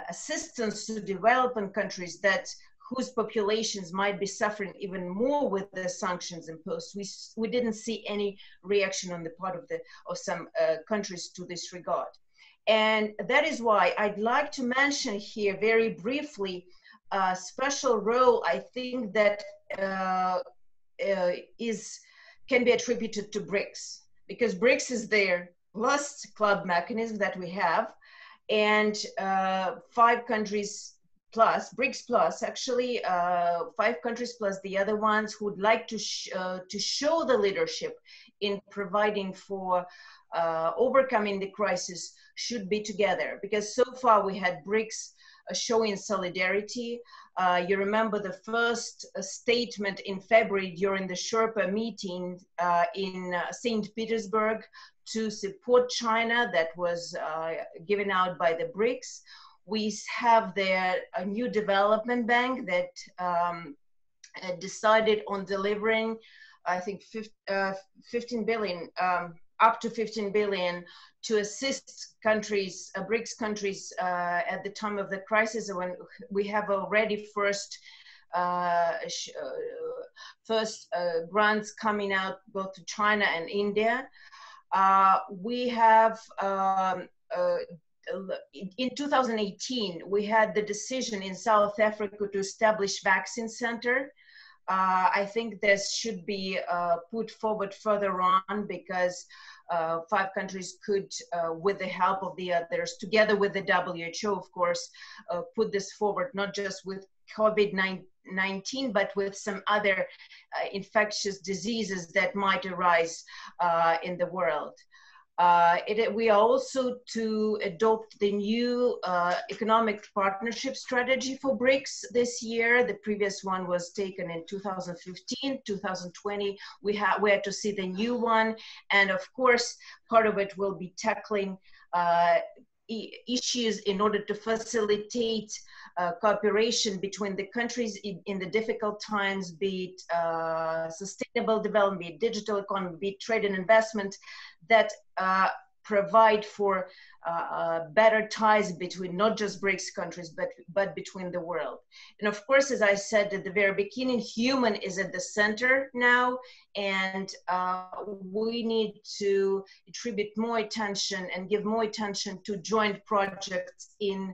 assistance to developing countries whose populations might be suffering even more with the sanctions imposed, we didn't see any reaction on the part of some countries to this regard. And that is why I'd like to mention here very briefly a special role I think that can be attributed to BRICS, because BRICS is their last club mechanism that we have, and 5 countries plus, BRICS plus, actually 5 countries plus the other ones who would like to show the leadership in providing for overcoming the crisis should be together. Because so far we had BRICS showing solidarity. You remember the first statement in February during the Sherpa meeting in St. Petersburg to support China that was given out by the BRICS. We have a new development bank that decided on delivering, I think, 15 billion, up to 15 billion to assist countries, BRICS countries at the time of the crisis, when we have already first grants coming out both to China and India. We have, in 2018, we had the decision in South Africa to establish vaccine center. I think this should be put forward further on, because 5 countries could, with the help of the others, together with the WHO, of course, put this forward, not just with COVID-19, but with some other infectious diseases that might arise in the world. We are also to adopt the new economic partnership strategy for BRICS this year. The previous one was taken in 2015, 2020. We had to see the new one. And of course, part of it will be tackling issues in order to facilitate cooperation between the countries in the difficult times, be it sustainable development, be it digital economy, be it trade and investment, that provide for better ties between not just BRICS countries, but between the world. And of course, as I said at the very beginning, human is at the center now, and we need to attribute more attention and give more attention to joint projects in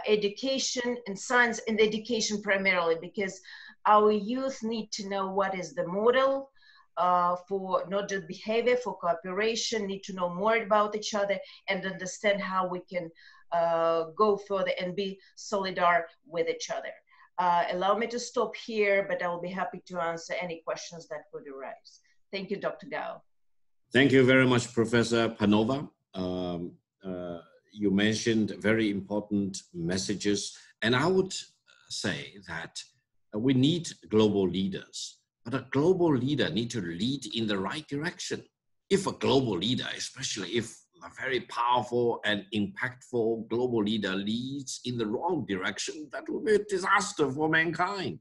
education and science and education primarily, because our youth need to know what is the model for not just behavior, for cooperation, need to know more about each other and understand how we can go further and be solidar with each other. Allow me to stop here, but I will be happy to answer any questions that would arise. Thank you, Dr. Gao. Thank you very much, Professor Panova. You mentioned very important messages, and I would say that we need global leaders. But a global leader needs to lead in the right direction. If a global leader, especially if a very powerful and impactful global leader leads in the wrong direction, that will be a disaster for mankind.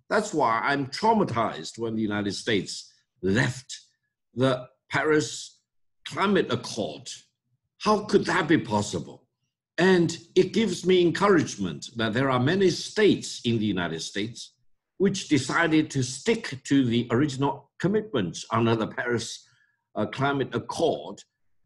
That's why I'm traumatized when the United States left the Paris Climate Accord. How could that be possible? And it gives me encouragement that there are many states in the United States which decided to stick to the original commitments under the Paris Climate Accord,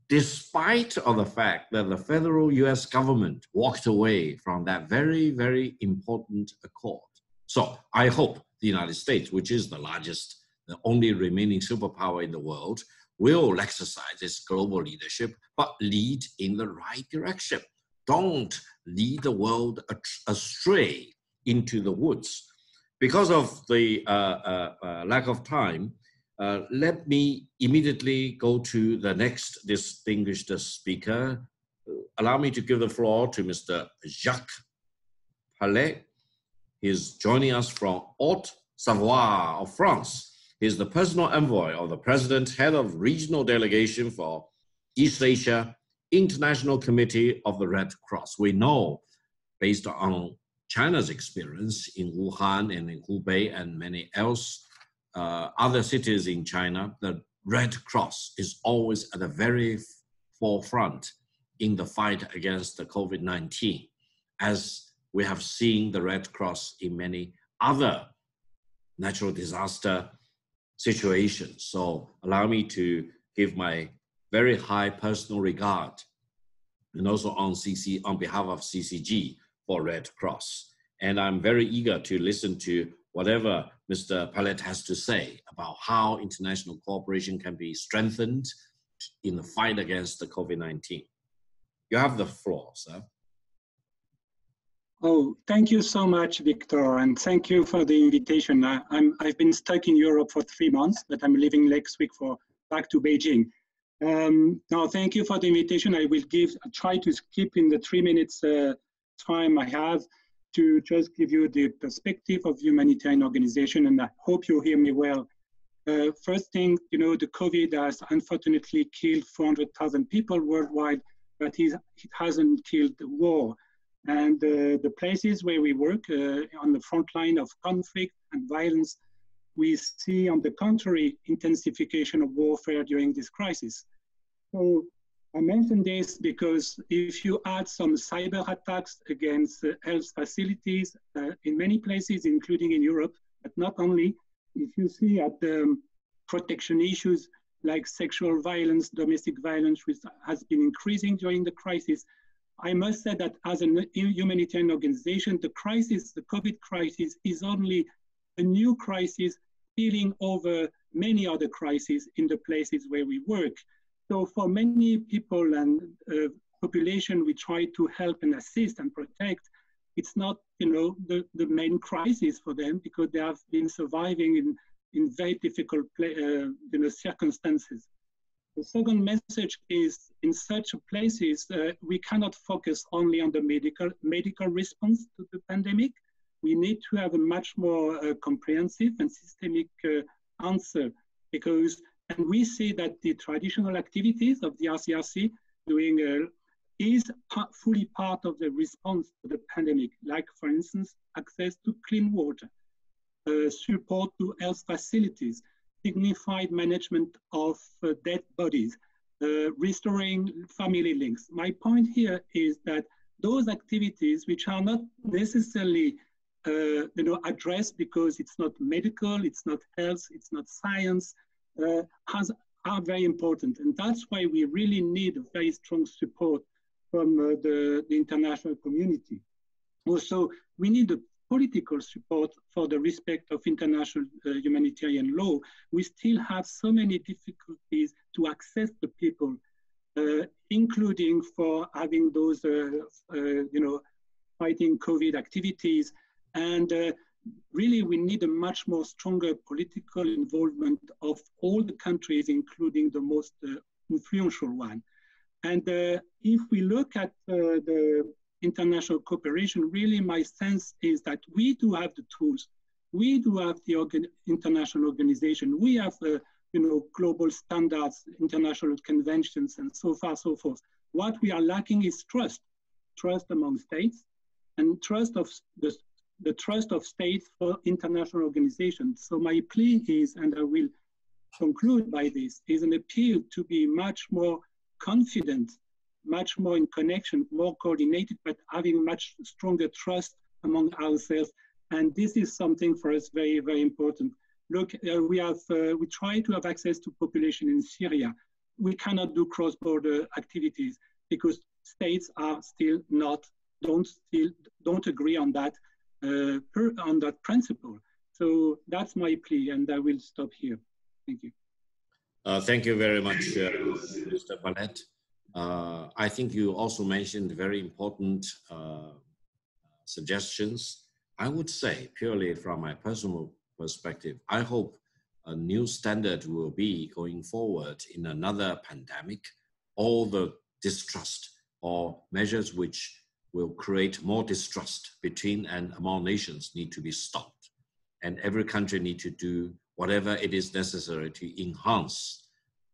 despite of the fact that the federal US government walked away from that very, very important accord. So I hope the United States, which is the largest, the only remaining superpower in the world, will exercise its global leadership, but lead in the right direction. Don't lead the world astray into the woods. Because of the lack of time, let me immediately go to the next distinguished speaker. Allow me to give the floor to Mr. Jacques Palais. He's joining us from Haute-Savoie of France. He's the personal envoy of the President, head of regional delegation for East Asia, International Committee of the Red Cross. We know, based on China's experience in Wuhan and in Hubei and many other cities in China, the Red Cross is always at the very forefront in the fight against the COVID-19, as we have seen the Red Cross in many other natural disaster situations. So allow me to give my very high personal regard, and also on behalf of CCG for Red Cross. And I'm very eager to listen to whatever Mr. Palais has to say about how international cooperation can be strengthened in the fight against the COVID-19. You have the floor, sir. Oh, thank you so much, Victor, and thank you for the invitation. I've been stuck in Europe for 3 months, but I'm leaving next week back to Beijing. Now, thank you for the invitation. I will try to skip in the 3 minutes time I have to just give you the perspective of humanitarian organization, and I hope you hear me well. First thing, you know, the COVID has unfortunately killed 400,000 people worldwide, but it hasn't killed the war. And the places where we work on the front line of conflict and violence, we see, on the contrary, intensification of warfare during this crisis. So I mention this because if you add some cyber attacks against health facilities in many places, including in Europe, but not only, if you see at the protection issues like sexual violence, domestic violence, which has been increasing during the crisis, I must say that as a humanitarian organization, the COVID crisis is only a new crisis spilling over many other crises in the places where we work. So for many people and population we try to help and assist and protect, it's not, you know, the main crisis for them, because they have been surviving in very difficult circumstances. The second message is, in such places, we cannot focus only on the medical response to the pandemic. We need to have a much more comprehensive and systemic answer, and we see that the traditional activities of the RCRC doing is fully part of the response to the pandemic, like, for instance, access to clean water, support to health facilities, dignified management of dead bodies, restoring family links. My point here is that those activities, which are not necessarily addressed because it's not medical, it's not health, it's not science, are very important. And that's why we really need a very strong support from the international community. Also, we need a political support for the respect of international humanitarian law. We still have so many difficulties to access the people, including for having those, fighting COVID activities. And really, we need a much more stronger political involvement of all the countries, including the most influential one. And if we look at the international cooperation, really my sense is that we do have the tools. We do have the international organization. We have global standards, international conventions, and so forth. What we are lacking is trust among states, and the trust of states for international organizations. So my plea is, and I will conclude by this, is an appeal to be much more confident much more in connection, more coordinated, but having much stronger trust among ourselves. And this is something for us very, very important. Look, we try to have access to population in Syria. We cannot do cross-border activities because states are still don't agree on that principle. So that's my plea, and I will stop here. Thank you. Thank you very much, Mr. Palette. I think you also mentioned very important suggestions. I would say, purely from my personal perspective, I hope a new standard will be going forward in another pandemic. All the distrust or measures which will create more distrust between and among nations need to be stopped. And every country needs to do whatever it is necessary to enhance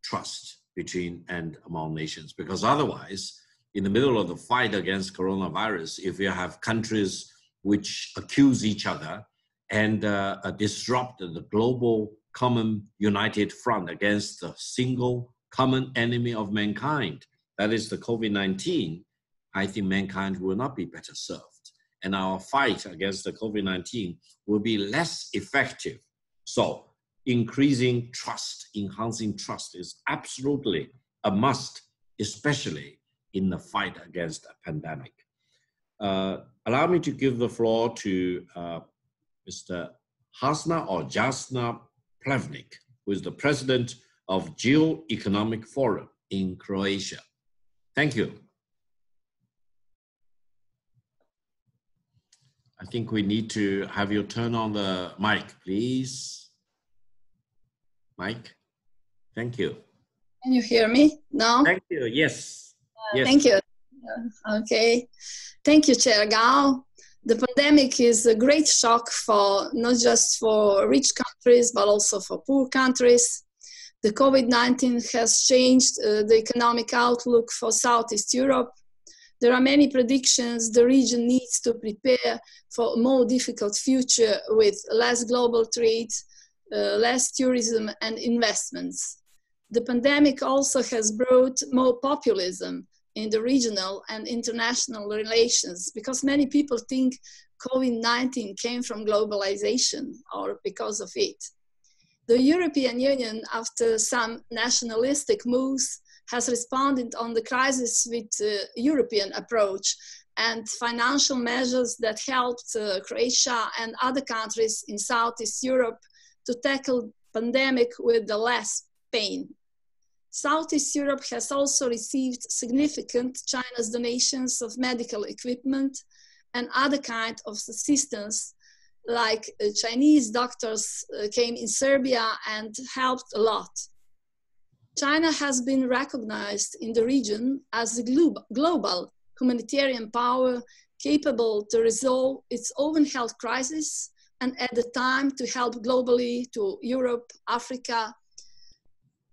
trust between and among nations. Because otherwise, in the middle of the fight against coronavirus, if you have countries which accuse each other and disrupt the global common united front against the single common enemy of mankind, that is the COVID-19, I think mankind will not be better served. And our fight against the COVID-19 will be less effective. So increasing trust, enhancing trust is absolutely a must, especially in the fight against a pandemic. Allow me to give the floor to Mr. Hasna or Jasna Plevnik, who is the president of Geo-Economic Forum in Croatia. Thank you. I think we need to have you turn on the mic, please. Mike, thank you. Can you hear me now? Thank you, yes. Yes. Thank you. Okay. Thank you, Chair Gao. The pandemic is a great shock for not just for rich countries, but also for poor countries. The COVID-19 has changed the economic outlook for Southeast Europe. There are many predictions the region needs to prepare for a more difficult future with less global trade, less tourism and investments. The pandemic also has brought more populism in the regional and international relations because many people think COVID-19 came from globalization or because of it. The European Union, after some nationalistic moves, has responded on the crisis with a European approach and financial measures that helped Croatia and other countries in Southeast Europe to tackle pandemic with the less pain. Southeast Europe has also received significant China's donations of medical equipment and other kinds of assistance, like Chinese doctors came in Serbia and helped a lot. China has been recognized in the region as a global humanitarian power capable to resolve its own health crisis and at the time to help globally to Europe, Africa,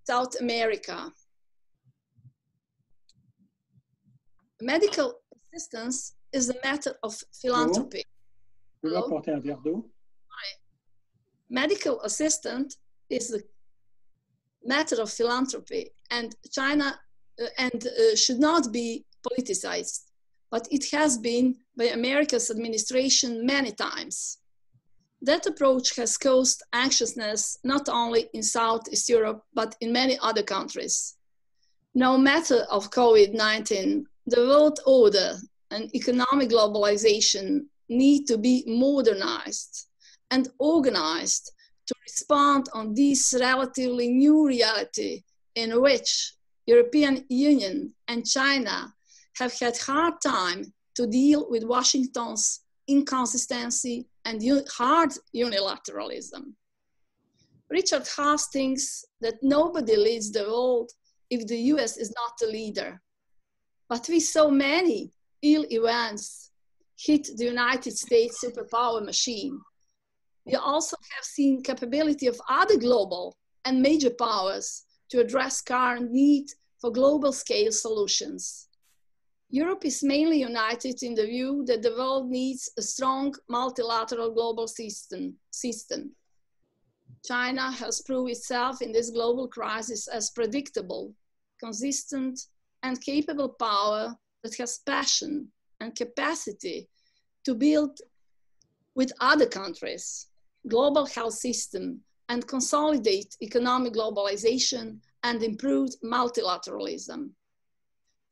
South America. Medical assistance is a matter of philanthropy. Medical assistance is a matter of philanthropy, and China should not be politicized, but it has been by America's administration many times. That approach has caused anxiousness not only in Southeast Europe, but in many other countries. No matter of COVID-19, the world order and economic globalization need to be modernized and organized to respond on this relatively new reality in which European Union and China have had hard time to deal with Washington's inconsistency and hard unilateralism. Richard Haas thinks that nobody leads the world if the US is not the leader. But with so many ill events hit the United States superpower machine, we also have seen capability of other global and major powers to address current need for global scale solutions. Europe is mainly united in the view that the world needs a strong multilateral global system. China has proved itself in this global crisis as predictable, consistent, and capable power that has passion and capacity to build with other countries global health system and consolidate economic globalization and improved multilateralism.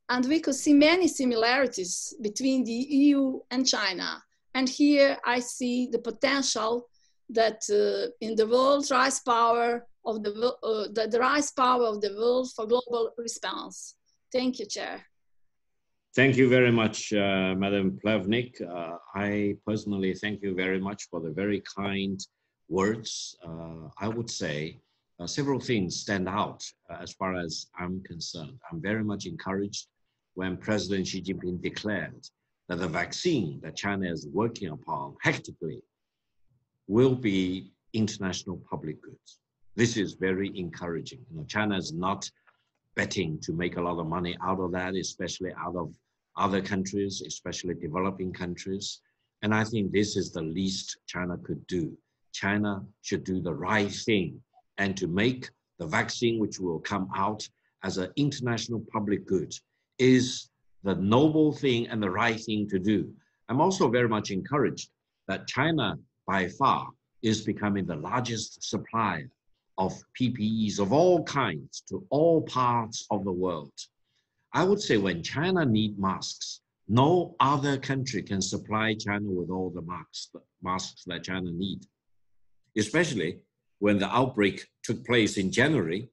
And we could see many similarities between the EU and China. And here I see the potential that in the world rise power of the rise power of the world for global response. Thank you, Chair. Thank you very much, Madam Plevnik. I personally thank you very much for the very kind words. I would say several things stand out as far as I'm concerned. I'm very much encouraged when President Xi Jinping declared that the vaccine that China is working upon hectically will be international public goods. This is very encouraging. You know, China is not betting to make a lot of money out of that, especially out of other countries, especially developing countries. And I think this is the least China could do. China should do the right thing and to make the vaccine which will come out as an international public good is the noble thing and the right thing to do. I'm also very much encouraged that China by far is becoming the largest supplier of PPEs of all kinds to all parts of the world. I would say when China needs masks, no other country can supply China with all the masks that China needs. Especially when the outbreak took place in January,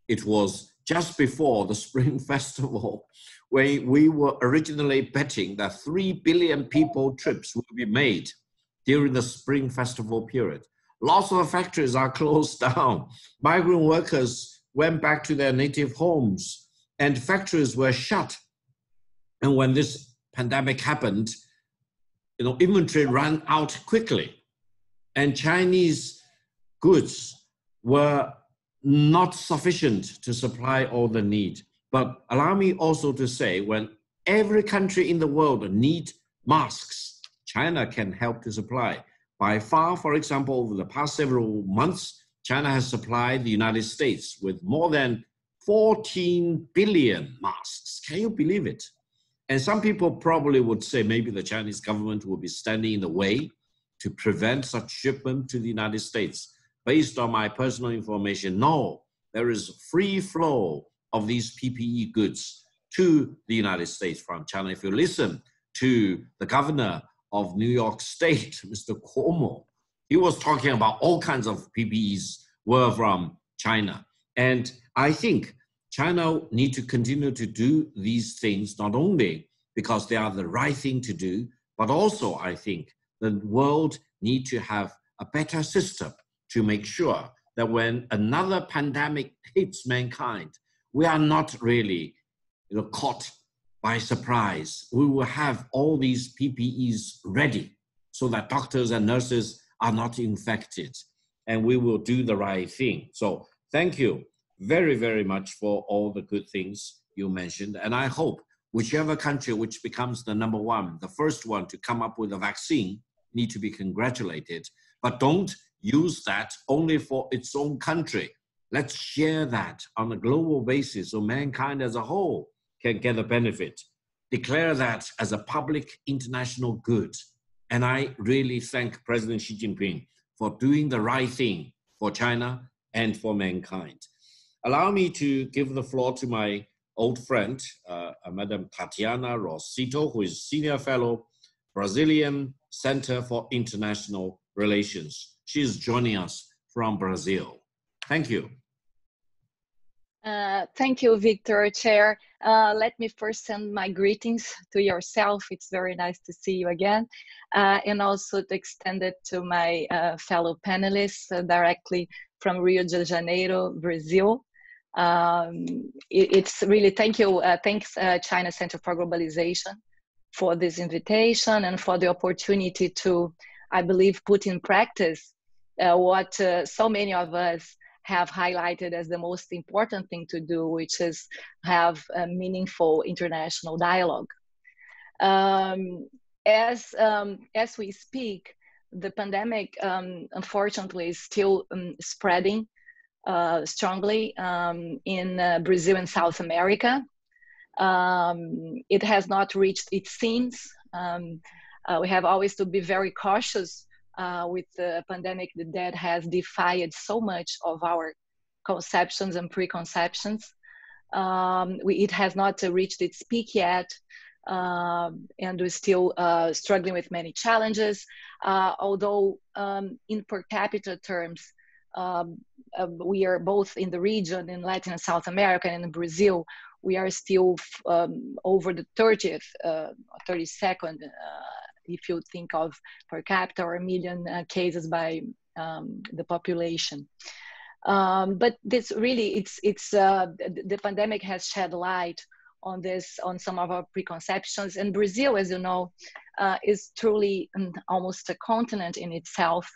it was just before the Spring Festival, where we were originally betting that 3 billion people trips would be made during the Spring Festival period. Lots of the factories are closed down. Migrant workers went back to their native homes and factories were shut. And when this pandemic happened, you know, inventory ran out quickly and Chinese goods were not sufficient to supply all the need. But allow me also to say, when every country in the world needs masks, China can help to supply. By far, for example, over the past several months, China has supplied the United States with more than 14 billion masks. Can you believe it? And some people probably would say maybe the Chinese government will be standing in the way to prevent such shipment to the United States. Based on my personal information, no, there is free flow of these PPE goods to the United States from China. If you listen to the governor of New York State, Mr. Cuomo, he was talking about all kinds of PPEs were from China. And I think China needs to continue to do these things, not only because they are the right thing to do, but also I think the world needs to have a better system to make sure that when another pandemic hits mankind, we are not really caught by surprise. We will have all these PPEs ready so that doctors and nurses are not infected, and we will do the right thing. So thank you very, very much for all the good things you mentioned. And I hope whichever country which becomes the number one, the first one to come up with a vaccine, need to be congratulated. But don't use that only for its own country. Let's share that on a global basis so mankind as a whole can get a benefit. Declare that as a public international good. And I really thank President Xi Jinping for doing the right thing for China and for mankind. Allow me to give the floor to my old friend, Madam Tatiana Rosito, who is Senior Fellow, Brazilian Center for International Relations. She is joining us from Brazil. Thank you. Thank you, Victor, Chair. Let me first send my greetings to yourself. It's very nice to see you again. And also to extend it to my fellow panelists directly from Rio de Janeiro, Brazil. It's really, thank you. Thanks, China Center for Globalization, for this invitation and for the opportunity to, I believe, put in practice what so many of us have highlighted as the most important thing to do, which is have a meaningful international dialogue. As we speak, the pandemic, unfortunately, is still spreading strongly in Brazil and South America. It has not reached its seams. We have always to be very cautious with the pandemic that has defied so much of our conceptions and preconceptions. It has not reached its peak yet, and we're still struggling with many challenges. Although in per capita terms, we are both in the region, in Latin and South America, and in Brazil, we are still over the 30th, 32nd, if you think of per capita or a million cases by the population. But this really, the pandemic has shed light on this, on some of our preconceptions. And Brazil, as you know, is truly almost a continent in itself.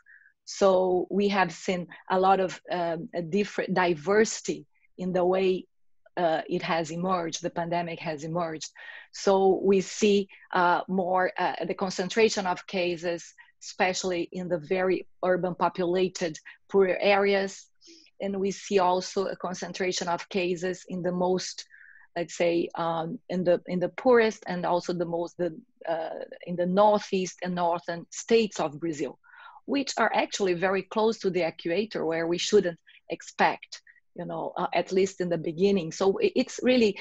So we have seen a lot of different diversity in the way it has emerged, the pandemic has emerged. So we see more the concentration of cases, especially in the very urban populated poor areas. And we see also a concentration of cases in the most, let's say, in the poorest and also the most in the northeast and northern states of Brazil, which are actually very close to the equator, where we shouldn't expect, at least in the beginning. So it's really,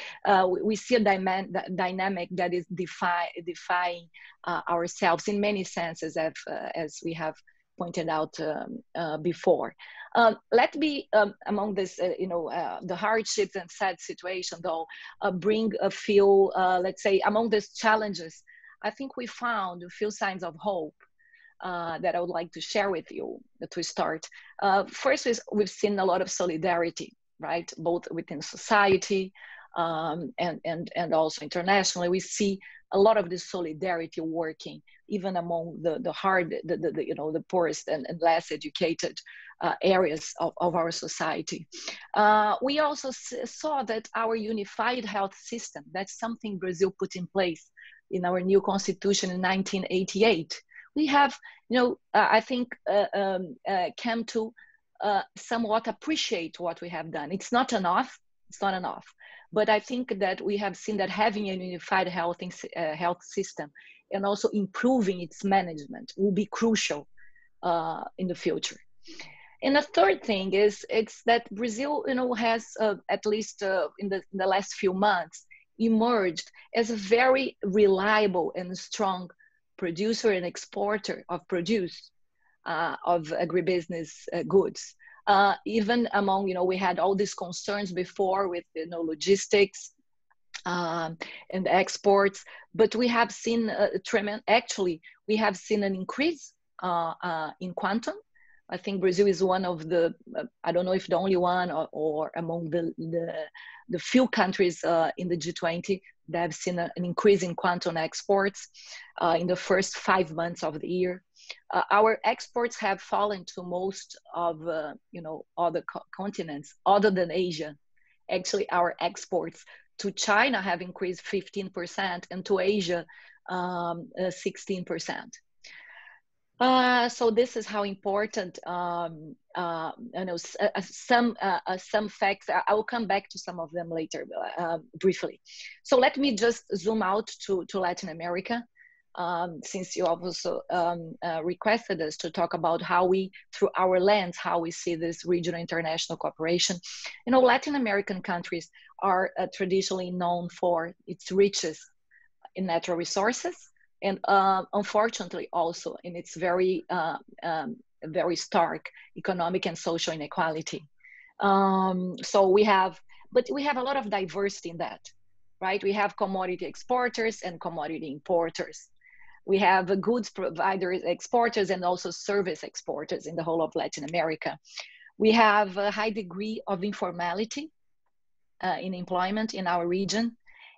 we see a dynamic that is defying ourselves in many senses, as we have pointed out before. Let me, among this, the hardships and sad situation, though, bring a few, let's say, among these challenges, I think we found a few signs of hope that I would like to share with you to start. First is we've seen a lot of solidarity, right? Both within society and also internationally. We see a lot of this solidarity working, even among the poorest and less educated areas of our society. We also saw that our unified health system, that's something Brazil put in place in our new constitution in 1988. We have, I think, came to somewhat appreciate what we have done. It's not enough. It's not enough. But I think that we have seen that having a unified health system and also improving its management will be crucial in the future. And the third thing is that Brazil, has at least in the last few months emerged as a very reliable and strong producer and exporter of produce of agribusiness goods. Even among, we had all these concerns before with, logistics and exports, but we have seen we have seen an increase in quantum. I think Brazil is one of the, I don't know if the only one or among the few countries in the G20 that have seen an increase in quantum exports in the first 5 months of the year. Our exports have fallen to most of, other continents other than Asia. Actually, our exports to China have increased 15% and to Asia 16%. So this is how important, some facts, I will come back to some of them later briefly. So let me just zoom out to Latin America, since you also requested us to talk about how we, through our lens, how we see this regional international cooperation. Latin American countries are traditionally known for its riches in natural resources, and unfortunately also in its very, very stark economic and social inequality. So we have a lot of diversity in that, right? We have commodity exporters and commodity importers. We have goods providers, exporters, and also service exporters in the whole of Latin America. We have a high degree of informality in employment in our region.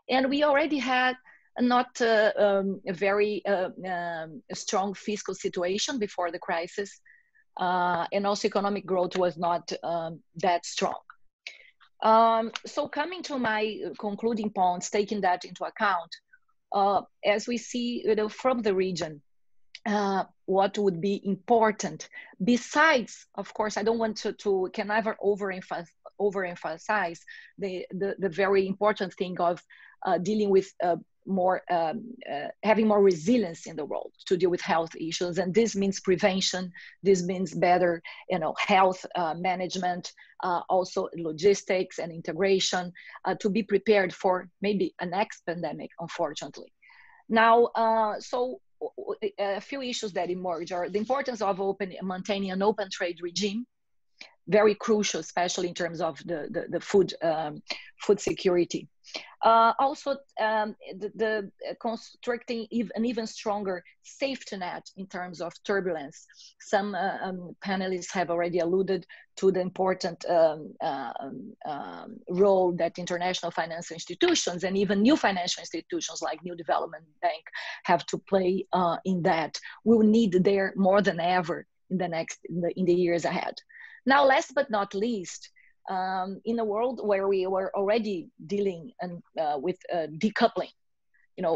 And we already had not a very strong fiscal situation before the crisis. And also economic growth was not that strong. So coming to my concluding points, taking that into account, as we see from the region, what would be important besides, of course, I don't want can never overemphasize the very important thing of dealing with having more resilience in the world to deal with health issues. And this means prevention. This means better, health management, also logistics and integration to be prepared for maybe a next pandemic, unfortunately. Now, so a few issues that emerge are the importance of maintaining an open trade regime, very crucial, especially in terms of the food security. Also, the constructing an even stronger safety net in terms of turbulence. Some panelists have already alluded to the important role that international financial institutions and even new financial institutions like New Development Bank have to play in that. We will need there more than ever in the years ahead. Now, last but not least, in a world where we were already dealing with decoupling,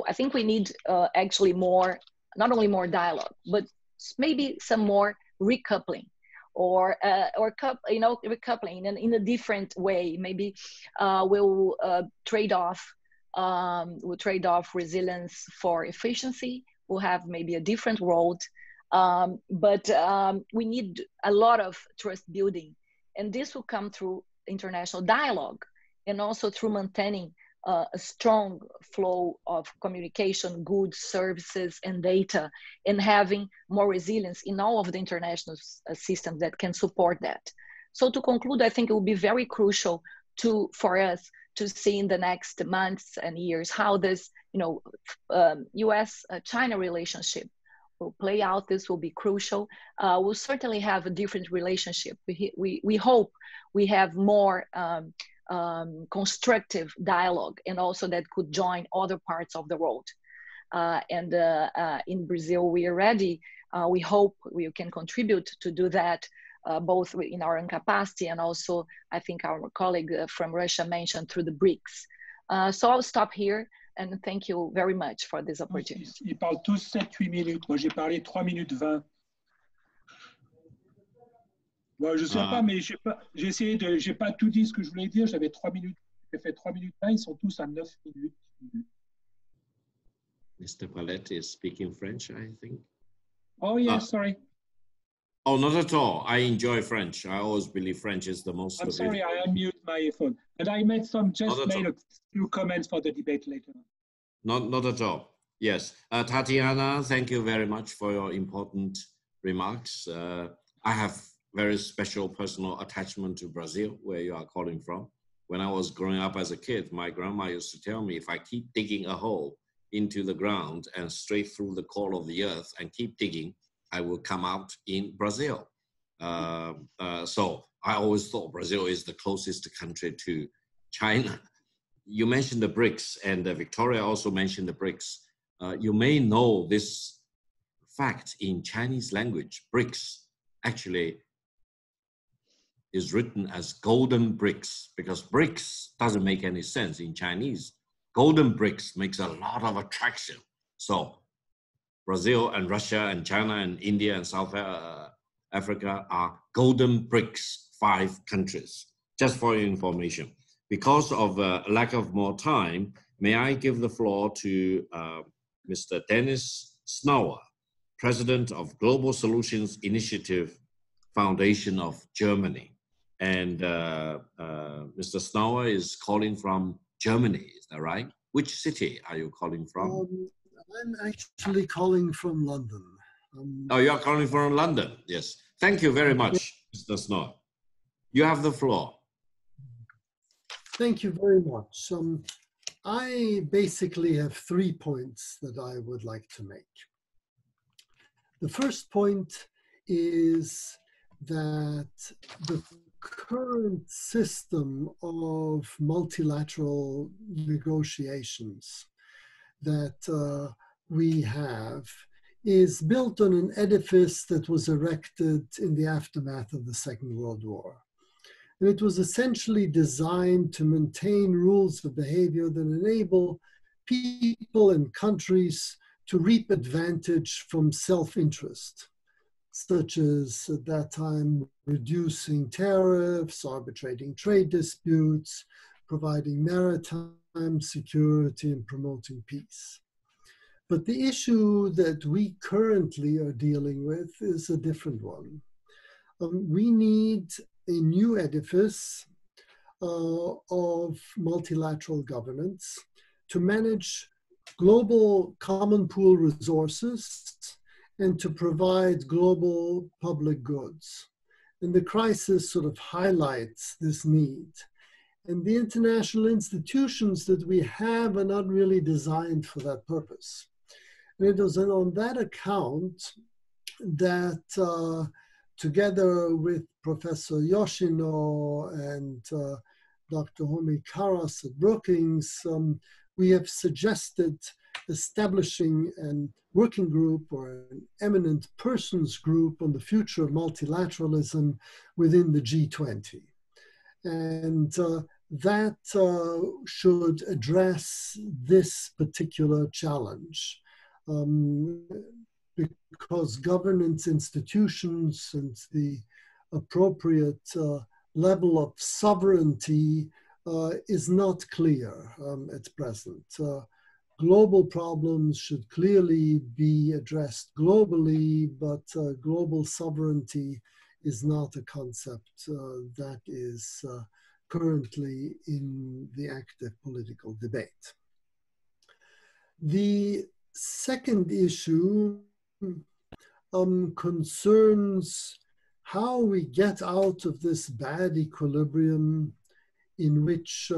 I think we need actually more, not only more dialogue, but maybe some more recoupling, or recoupling in a different way. Maybe we'll trade off resilience for efficiency. We'll have maybe a different road. But we need a lot of trust building, and this will come through international dialogue and also through maintaining a strong flow of communication, goods, services, and data, and having more resilience in all of the international systems that can support that. So to conclude, I think it will be very crucial for us to see in the next months and years how this US-China relationship will play out. This will be crucial. We'll certainly have a different relationship. We hope we have more constructive dialogue, and also that could join other parts of the world. And in Brazil, we are ready. We hope we can contribute to do that, both in our own capacity, and also I think our colleague from Russia mentioned through the BRICS. So I'll stop here. And thank you very much for this opportunity. Ils parlent tous 7-8 minutes. Moi, j'ai parlé 3 minutes 20. Bon, je ne sais pas, mais j'ai pas tout dit ce que je voulais dire. J'avais 3 minutes. J'ai fait 3 minutes 20. Ils sont tous à 9 minutes. Mr. Palette is speaking French, I think. Oh, yes, sorry. Oh, not at all. I enjoy French. I always believe French is the most. I'm sorry, I unmute my phone. And I made a few comments for the debate later on. Not at all. Yes. Tatiana, thank you very much for your important remarks. I have very special personal attachment to Brazil, where you are calling from. When I was growing up as a kid, my grandma used to tell me, if I keep digging a hole into the ground and straight through the core of the earth and keep digging, I will come out in Brazil. So I always thought Brazil is the closest country to China. You mentioned the BRICS, and Victoria also mentioned the BRICS. You may know this fact in Chinese language. BRICS actually is written as golden bricks, because BRICS doesn't make any sense in Chinese. Golden bricks makes a lot of attraction. So Brazil and Russia and China and India and South Africa are golden bricks, 5 countries, just for your information. Because of lack of more time, may I give the floor to Mr. Dennis Snauer, President of Global Solutions Initiative Foundation of Germany. And Mr. Snauer is calling from Germany, is that right? Which city are you calling from? I'm actually calling from London. Oh, you are calling from London, yes. Thank you very much, Mr. Snauer. You have the floor. Thank you very much. I basically have 3 points that I would like to make. The first point is that the current system of multilateral negotiations that we have is built on an edifice that was erected in the aftermath of the Second World War. And it was essentially designed to maintain rules of behavior that enable people and countries to reap advantage from self-interest, such as at that time reducing tariffs, arbitrating trade disputes, providing maritime security, and promoting peace. But the issue that we currently are dealing with is a different one. We need a new edifice of multilateral governance to manage global common pool resources and to provide global public goods. And the crisis sort of highlights this need. And the international institutions that we have are not really designed for that purpose. And it was on that account that together with Professor Yoshino and Dr. Homi Karas at Brookings, we have suggested establishing a working group or an eminent persons group on the future of multilateralism within the G20. And that should address this particular challenge. Because governance institutions and the appropriate level of sovereignty is not clear at present. Global problems should clearly be addressed globally, but global sovereignty is not a concept that is currently in the active political debate. The second issue concerns how we get out of this bad equilibrium in which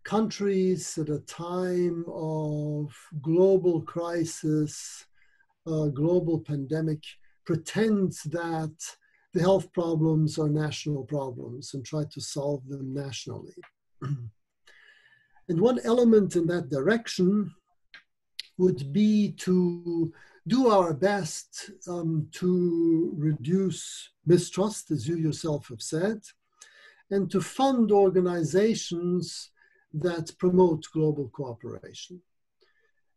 countries at a time of global crisis, global pandemic, pretend that the health problems are national problems and try to solve them nationally. And one element in that direction would be to do our best to reduce mistrust, as you yourself have said, and to fund organizations that promote global cooperation.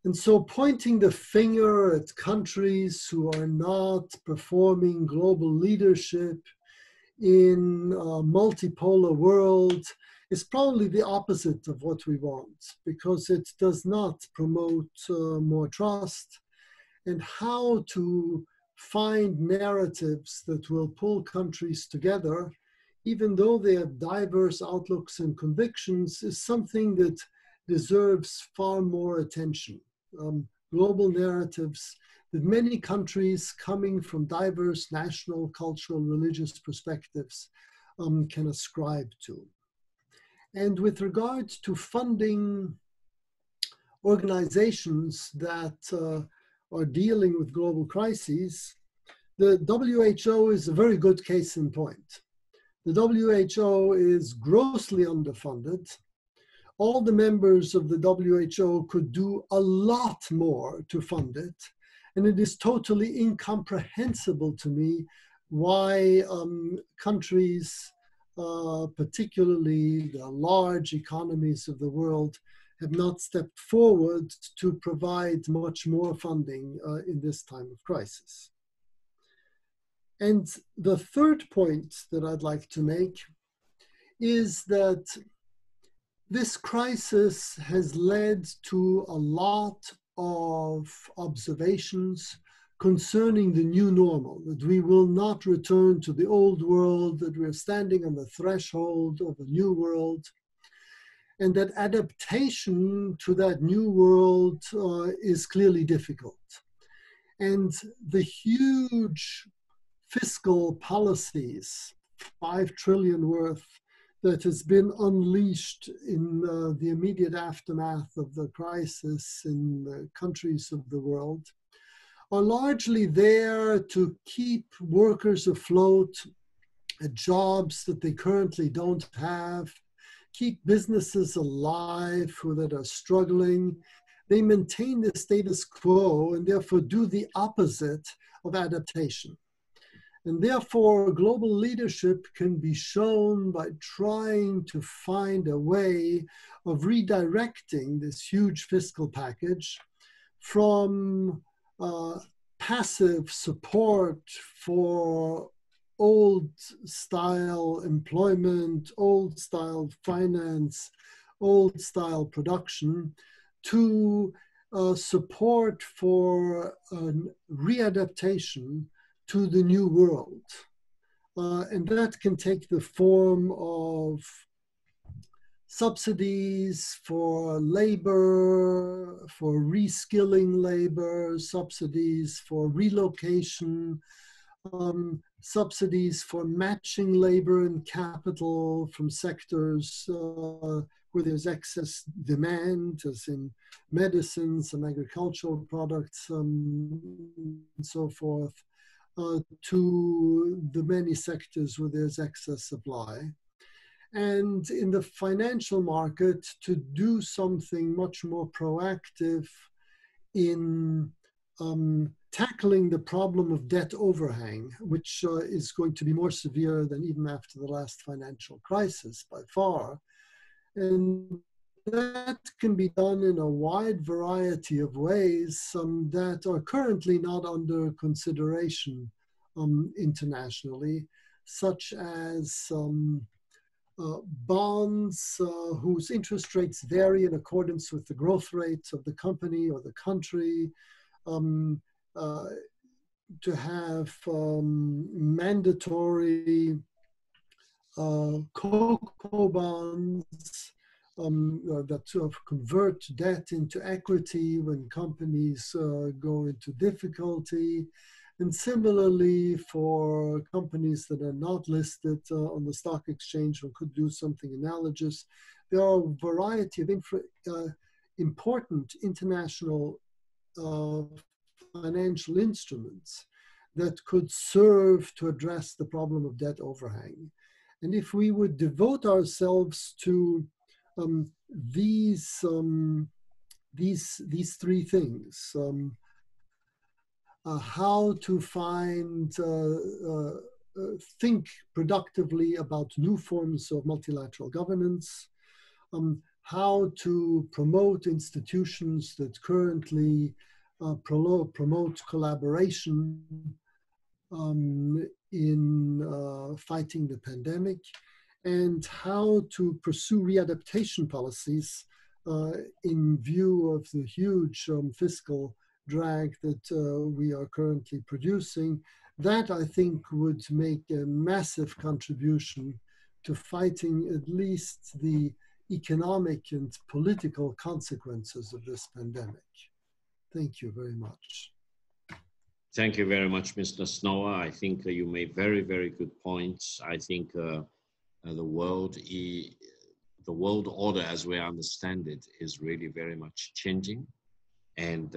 And so pointing the finger at countries who are not performing global leadership in a multipolar world is probably the opposite of what we want, because it does not promote more trust. And how to find narratives that will pull countries together, even though they have diverse outlooks and convictions, is something that deserves far more attention. Global narratives that many countries coming from diverse national, cultural, religious perspectives can ascribe to. And with regards to funding organizations that are dealing with global crises, the WHO is a very good case in point. The WHO is grossly underfunded. All the members of the WHO could do a lot more to fund it. And it is totally incomprehensible to me why countries, particularly the large economies of the world, have not stepped forward to provide much more funding in this time of crisis. And the third point that I'd like to make is that this crisis has led to a lot of observations concerning the new normal, that we will not return to the old world, that we're standing on the threshold of a new world, and that adaptation to that new world is clearly difficult. And the huge fiscal policies, 5 trillion worth, that has been unleashed in the immediate aftermath of the crisis in the countries of the world, are largely there to keep workers afloat at jobs that they currently don't have, keep businesses alive that are struggling. They maintain the status quo and therefore do the opposite of adaptation. And therefore, global leadership can be shown by trying to find a way of redirecting this huge fiscal package from passive support for old-style employment, old-style finance, old style production to support for readaptation to the new world. And that can take the form of subsidies for labor, for reskilling labor, subsidies for relocation, subsidies for matching labor and capital from sectors where there's excess demand, as in medicines and agricultural products and so forth, to the many sectors where there's excess supply. And in the financial market, to do something much more proactive in tackling the problem of debt overhang, which is going to be more severe than even after the last financial crisis by far. And that can be done in a wide variety of ways that are currently not under consideration internationally, such as bonds whose interest rates vary in accordance with the growth rate of the company or the country, to have mandatory cocoa bonds that sort of convert debt into equity when companies go into difficulty. And similarly, for companies that are not listed on the stock exchange or could do something analogous, there are a variety of important international financial instruments that could serve to address the problem of debt overhang. And if we would devote ourselves to these three things, how to think productively about new forms of multilateral governance, how to promote institutions that currently promote collaboration in fighting the pandemic, and how to pursue readaptation policies in view of the huge fiscal drag that we are currently producing. That, I think, would make a massive contribution to fighting at least the economic and political consequences of this pandemic. Thank you very much. Thank you very much, Mr. Snow. I think you made very, very good points. I think the world order, as we understand it, is really very much changing. And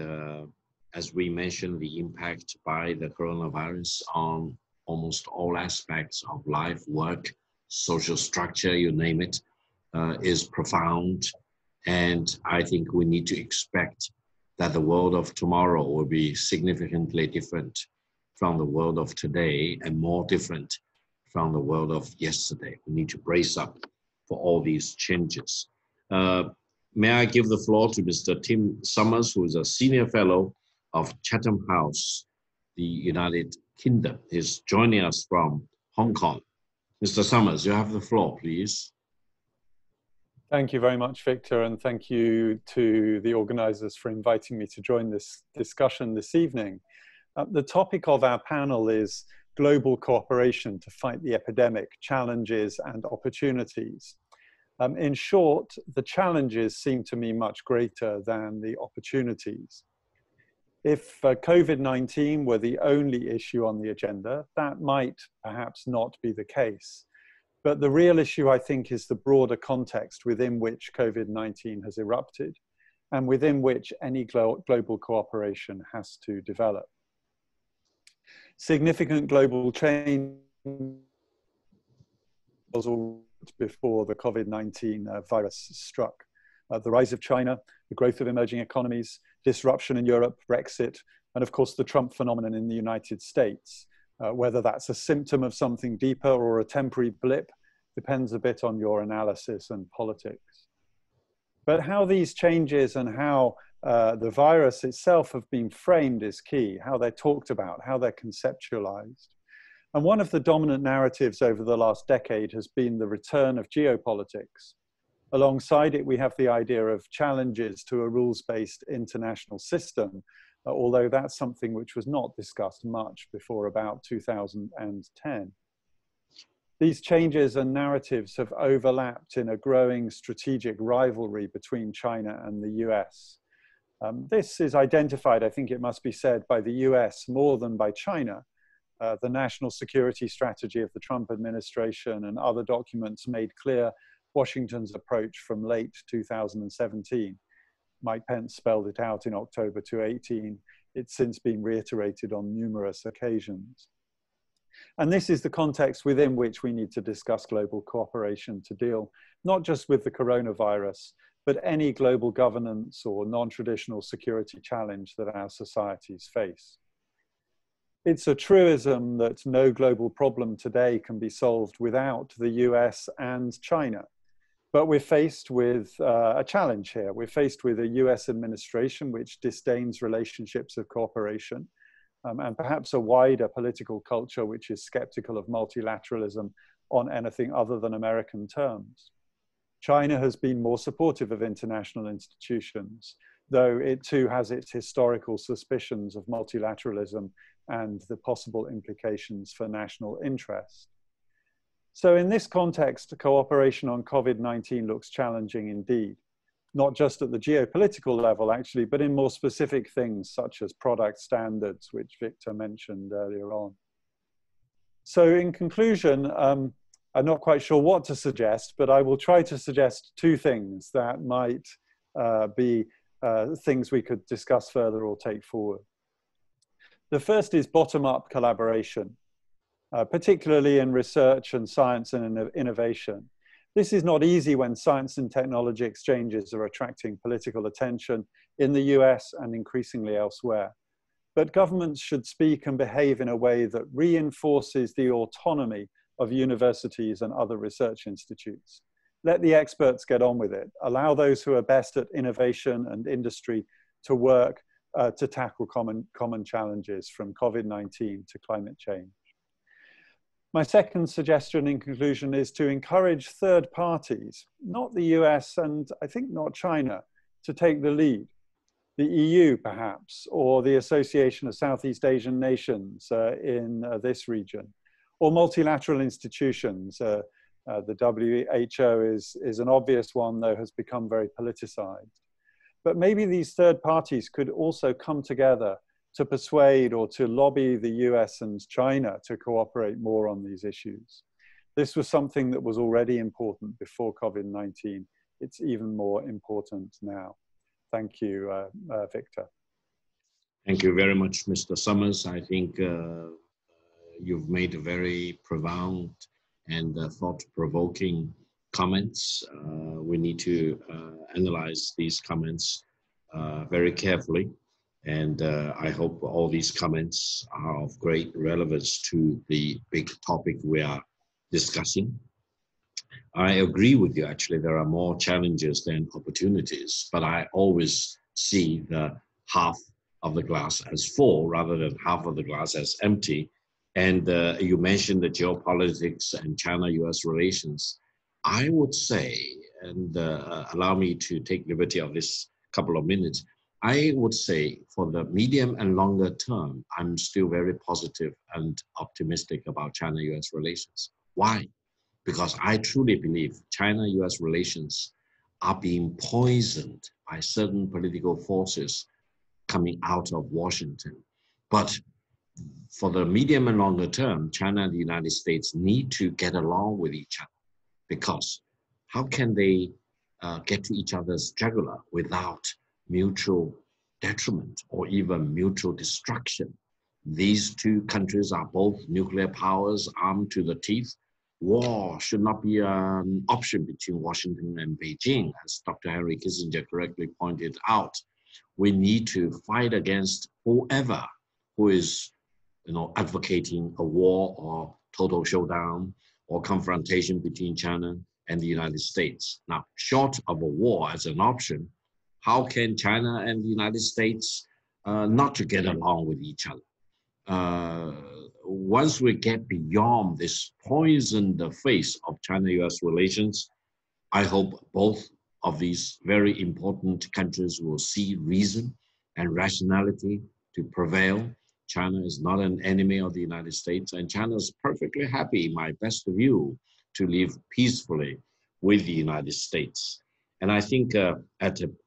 as we mentioned, the impact by the coronavirus on almost all aspects of life, work, social structure, you name it, is profound. And I think we need to expect that the world of tomorrow will be significantly different from the world of today and more different from the world of yesterday. We need to brace up for all these changes. May I give the floor to Mr. Tim Summers, who is a senior fellow of Chatham House, the United Kingdom. He's joining us from Hong Kong. Mr. Summers, you have the floor, please. Thank you very much, Victor, and thank you to the organizers for inviting me to join this discussion this evening. The topic of our panel is global cooperation to fight the epidemic, challenges and opportunities. In short, the challenges seem to me much greater than the opportunities. If COVID-19 were the only issue on the agenda, that might perhaps not be the case. But the real issue, I think, is the broader context within which COVID-19 has erupted and within which any global cooperation has to develop. Significant global change was already before the COVID-19 virus struck. The rise of China, the growth of emerging economies, disruption in Europe, Brexit, and of course the Trump phenomenon in the United States. Whether that's a symptom of something deeper or a temporary blip depends a bit on your analysis and politics. But how these changes and how the virus itself have been framed is key, how they're talked about, how they're conceptualized. And one of the dominant narratives over the last decade has been the return of geopolitics. Alongside it, we have the idea of challenges to a rules-based international system, although that's something which was not discussed much before about 2010. These changes and narratives have overlapped in a growing strategic rivalry between China and the US. This is identified, I think it must be said, by the US more than by China. The national security strategy of the Trump administration and other documents made clear Washington's approach from late 2017. Mike Pence spelled it out in October 2018. It's since been reiterated on numerous occasions. And this is the context within which we need to discuss global cooperation to deal not just with the coronavirus, but any global governance or non-traditional security challenge that our societies face. It's a truism that no global problem today can be solved without the US and China. But we're faced with a challenge here. We're faced with a US administration which disdains relationships of cooperation, and perhaps a wider political culture which is skeptical of multilateralism on anything other than American terms. China has been more supportive of international institutions, though it too has its historical suspicions of multilateralism and the possible implications for national interest. So in this context, cooperation on COVID-19 looks challenging indeed, not just at the geopolitical level actually, but in more specific things such as product standards, which Victor mentioned earlier on. So in conclusion, I'm not quite sure what to suggest, but I will try to suggest two things that might be things we could discuss further or take forward. The first is bottom-up collaboration, particularly in research and science and innovation. This is not easy when science and technology exchanges are attracting political attention in the US and increasingly elsewhere. But governments should speak and behave in a way that reinforces the autonomy of universities and other research institutes. Let the experts get on with it. Allow those who are best at innovation and industry to work to tackle common challenges from COVID-19 to climate change. My second suggestion in conclusion is to encourage third parties, not the US and I think not China, to take the lead. The EU perhaps, or the Association of Southeast Asian Nations in this region, or multilateral institutions. The WHO is an obvious one, though has become very politicized. But maybe these third parties could also come together to persuade or to lobby the US and China to cooperate more on these issues. This was something that was already important before COVID-19. It's even more important now. Thank you, Victor. Thank you very much, Mr. Summers. I think you've made a very profound and thought-provoking comments. We need to analyze these comments very carefully. And I hope all these comments are of great relevance to the big topic we are discussing. I agree with you, actually, there are more challenges than opportunities, but I always see the half of the glass as full rather than half of the glass as empty. And you mentioned the geopolitics and China-US relations. I would say, and allow me to take liberty of this couple of minutes, I would say for the medium and longer term, I'm still very positive and optimistic about China-US relations. Why? Because I truly believe China-US relations are being poisoned by certain political forces coming out of Washington. But for the medium and longer term, China and the United States need to get along with each other, because how can they get to each other's jugular without mutual detriment or even mutual destruction? These two countries are both nuclear powers armed to the teeth. War should not be an option between Washington and Beijing, as Dr. Henry Kissinger correctly pointed out. We need to fight against whoever who is, advocating a war or total showdown or confrontation between China and the United States. Now, short of a war as an option, how can China and the United States not to get along with each other? Once we get beyond this poisoned face of China-US relations, I hope both of these very important countries will see reason and rationality to prevail. China is not an enemy of the United States, and China is perfectly happy, in my best view, to live peacefully with the United States. And I think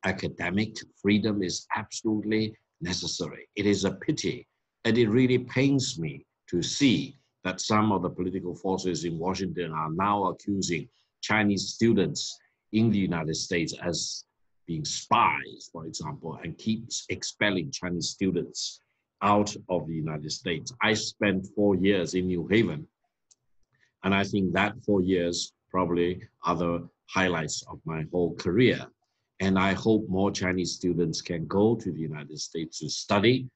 academic freedom is absolutely necessary. It is a pity, and it really pains me to see that some of the political forces in Washington are now accusing Chinese students in the United States as being spies, for example, and keeps expelling Chinese students out of the United States. I spent 4 years in New Haven, and I think that 4 years probably are the highlights of my whole career. And I hope more Chinese students can go to the United States to study.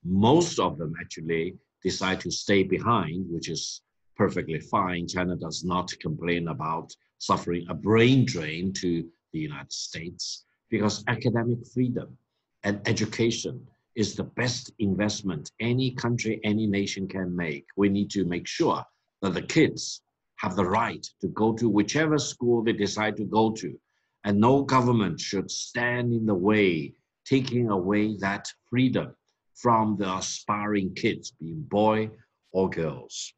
Most of them actually decide to stay behind, which is perfectly fine. China does not complain about suffering a brain drain to the United States, because academic freedom and education is the best investment any country, any nation can make. We need to make sure that the kids have the right to go to whichever school they decide to go to, and no government should stand in the way, taking away that freedom from the aspiring kids, being boy or girls.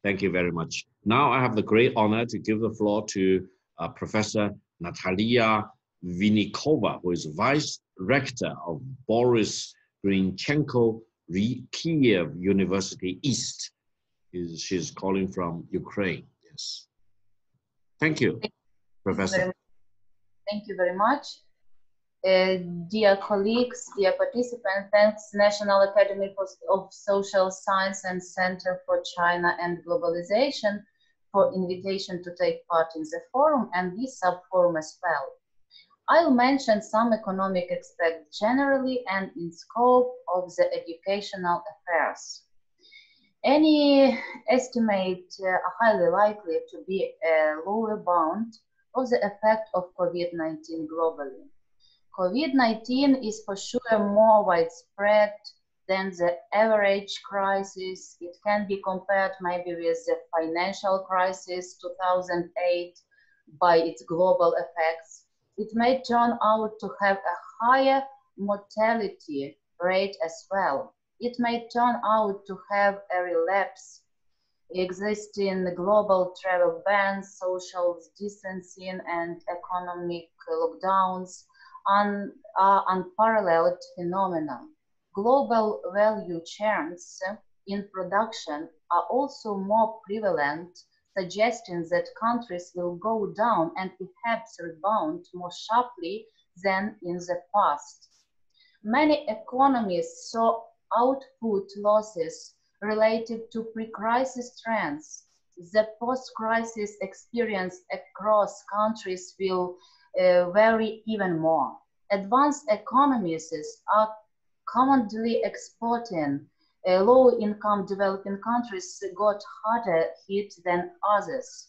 Thank you very much. Now I have the great honor to give the floor to Professor Natalia Vinnikova, who is Vice Rector of Boris Grinchenko Kiev University East. She's calling from Ukraine. Yes. Thank you, Professor. Thank you very much. Dear colleagues, dear participants, thanks National Academy of Social Science and Center for China and Globalization for invitation to take part in the forum and this sub-forum as well. I'll mention some economic aspects generally and in scope of the educational affairs. Any estimate are highly likely to be a lower bound of the effect of COVID-19 globally. COVID-19 is for sure more widespread than the average crisis. It can be compared maybe with the financial crisis 2008 by its global effects. It may turn out to have a higher mortality rate as well. It may turn out to have a relapse. Existing global travel bans, social distancing, and economic lockdowns are unparalleled phenomena. Global value chains in production are also more prevalent, suggesting that countries will go down and perhaps rebound more sharply than in the past. Many economies saw output losses related to pre-crisis trends. The post-crisis experience across countries will vary even more. Advanced economies are commonly exporting. Low-income developing countries got harder hit than others.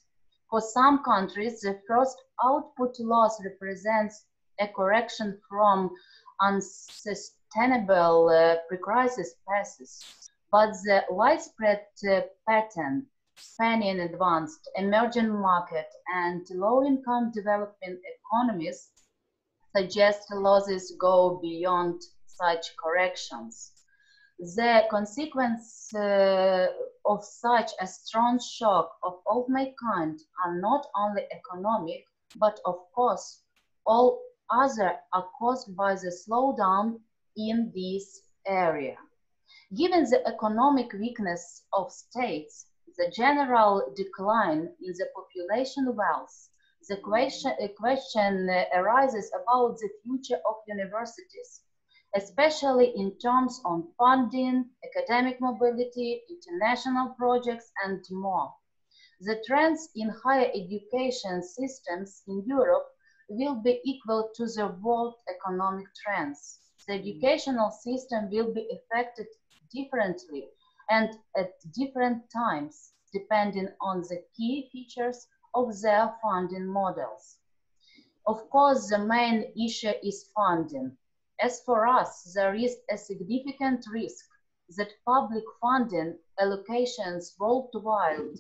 For some countries, the first output loss represents a correction from unsustainable pre-crisis passes. But the widespread pattern spanning advanced, emerging market, and low-income developing economies suggests losses go beyond such corrections. The consequence of such a strong shock of all mankind are not only economic, but of course, all other are caused by the slowdown in this area. Given the economic weakness of states, the general decline in the population wealth, the question arises about the future of universities, especially in terms of funding, academic mobility, international projects, and more. The trends in higher education systems in Europe will be equal to the world economic trends. The educational system will be affected differently and at different times, depending on the key features of their funding models. Of course, the main issue is funding. As for us, there is a significant risk that public funding allocations worldwide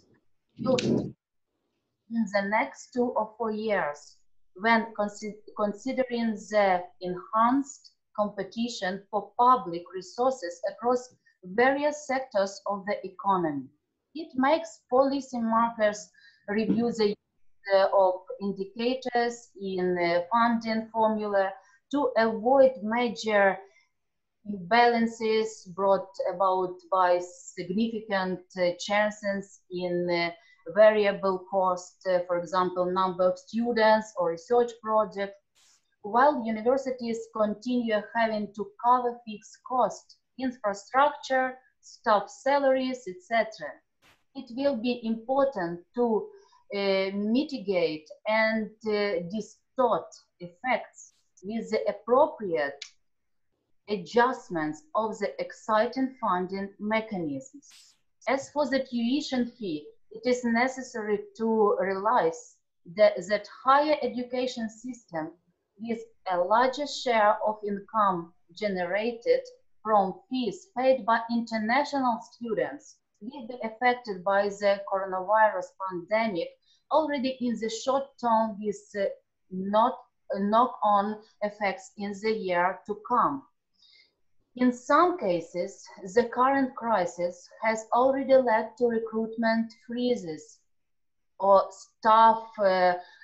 will in the next 2 or 4 years when considering the enhanced competition for public resources across various sectors of the economy. It makes policymakers review the use of indicators in funding formula to avoid major imbalances brought about by significant changes in variable cost, for example, number of students or research projects, while universities continue having to cover fixed costs, infrastructure, staff salaries, etc. It will be important to mitigate and distort effects with the appropriate adjustments of the existing funding mechanisms. As for the tuition fee, it is necessary to realize that higher education system with a larger share of income generated from fees paid by international students will be affected by the coronavirus pandemic already in the short term with knock-on effects in the year to come. In some cases, the current crisis has already led to recruitment freezes or staff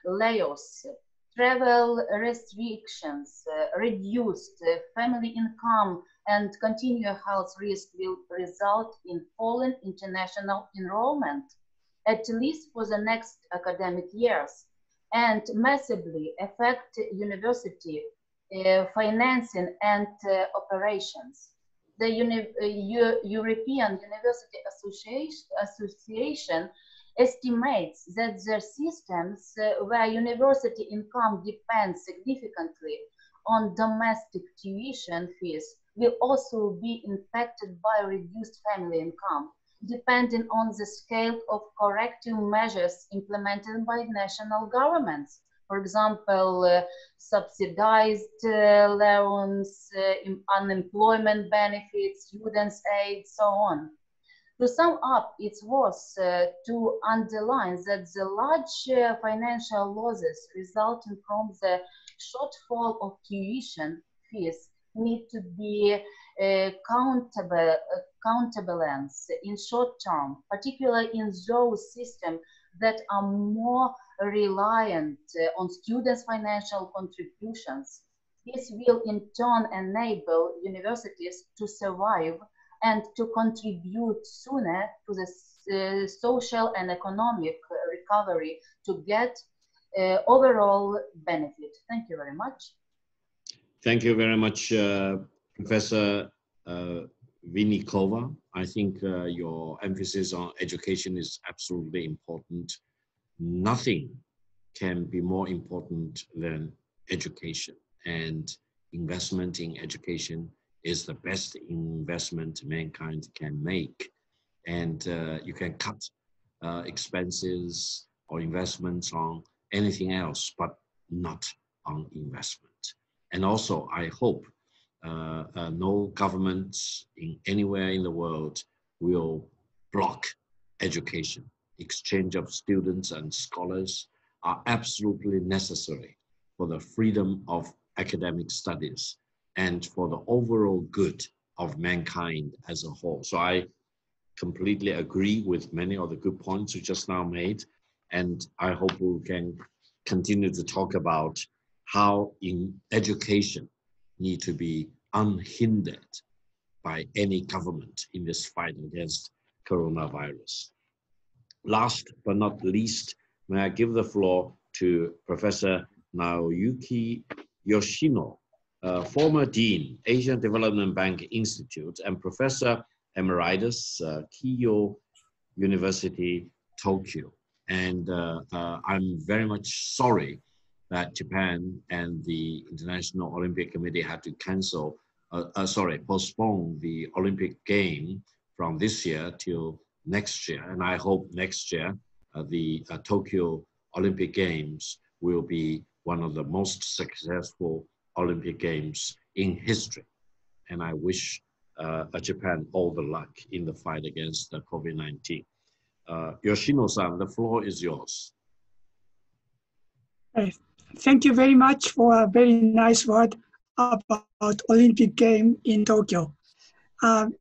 layoffs, travel restrictions, reduced family income, and continued health risk will result in falling international enrollment, at least for the next academic years, and massively affect university financing and operations. The European University Association estimates that the systems where university income depends significantly on domestic tuition fees will also be impacted by reduced family income, depending on the scale of corrective measures implemented by national governments. For example, subsidized loans, unemployment benefits, students' aid, so on. To sum up, it's worth to underline that the large financial losses resulting from the shortfall of tuition fees need to be counterbalanced in short term, particularly in those systems that are more reliant on students' financial contributions. This will in turn enable universities to survive and to contribute sooner to the social and economic recovery to get overall benefit. Thank you very much. Thank you very much, Professor Vinnikova. I think your emphasis on education is absolutely important. Nothing can be more important than education, and investment in education is the best investment mankind can make. And you can cut expenses or investments on anything else, but not on investment. And also, I hope no governments in anywhere in the world will block education. Exchange of students and scholars are absolutely necessary for the freedom of academic studies and for the overall good of mankind as a whole. So I completely agree with many of the good points you just now made, and I hope we can continue to talk about how in education need to be unhindered by any government in this fight against coronavirus. Last but not least, may I give the floor to Professor Naoyuki Yoshino, former Dean, Asian Development Bank Institute, and Professor Emeritus, Keio University, Tokyo. And I'm very much sorry that Japan and the International Olympic Committee had to postpone the Olympic game from this year till next year. And I hope next year, the Tokyo Olympic Games will be one of the most successful Olympic Games in history. And I wish Japan all the luck in the fight against the COVID-19. Yoshino-san, the floor is yours. thank you very much for a very nice word about Olympic game in Tokyo.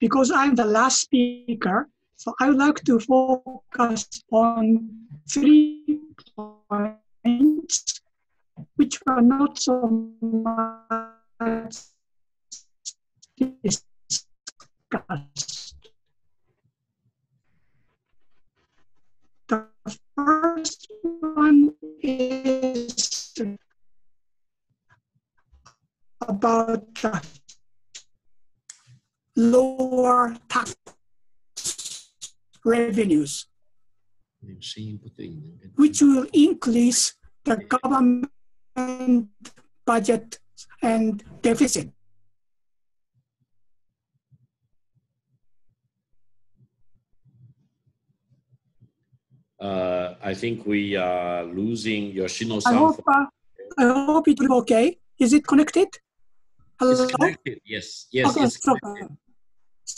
Because I'm the last speaker, so I would like to focus on 3 points, which were not so much discussed. The first one is about the lower tax revenues, which will increase the government budget and deficit. I think we are losing Yoshino-san. I hope it will be okay. Is it connected? Hello? It's connected, yes. Yes, okay, it's connected.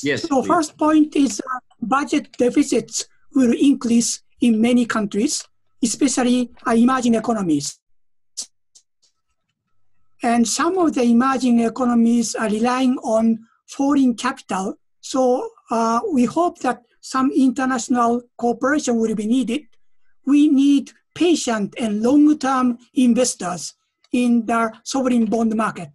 Yes, so please. First point is budget deficits will increase in many countries, especially emerging economies. And some of the emerging economies are relying on foreign capital. So we hope that some international cooperation will be needed. We need patient and long-term investors in the sovereign bond market,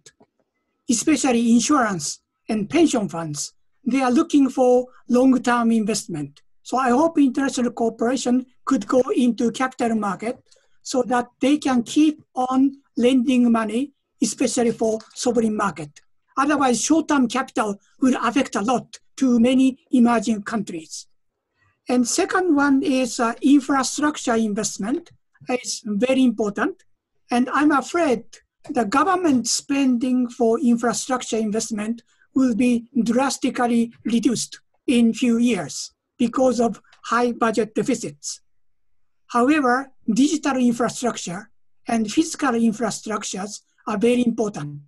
especially insurance and pension funds. They are looking for long-term investment. So I hope international cooperation could go into capital market so that they can keep on lending money, especially for sovereign market. Otherwise, short-term capital will affect a lot to many emerging countries. And second one is infrastructure investment. It's very important. And I'm afraid the government spending for infrastructure investment will be drastically reduced in few years because of high budget deficits. However, digital infrastructure and physical infrastructures are very important.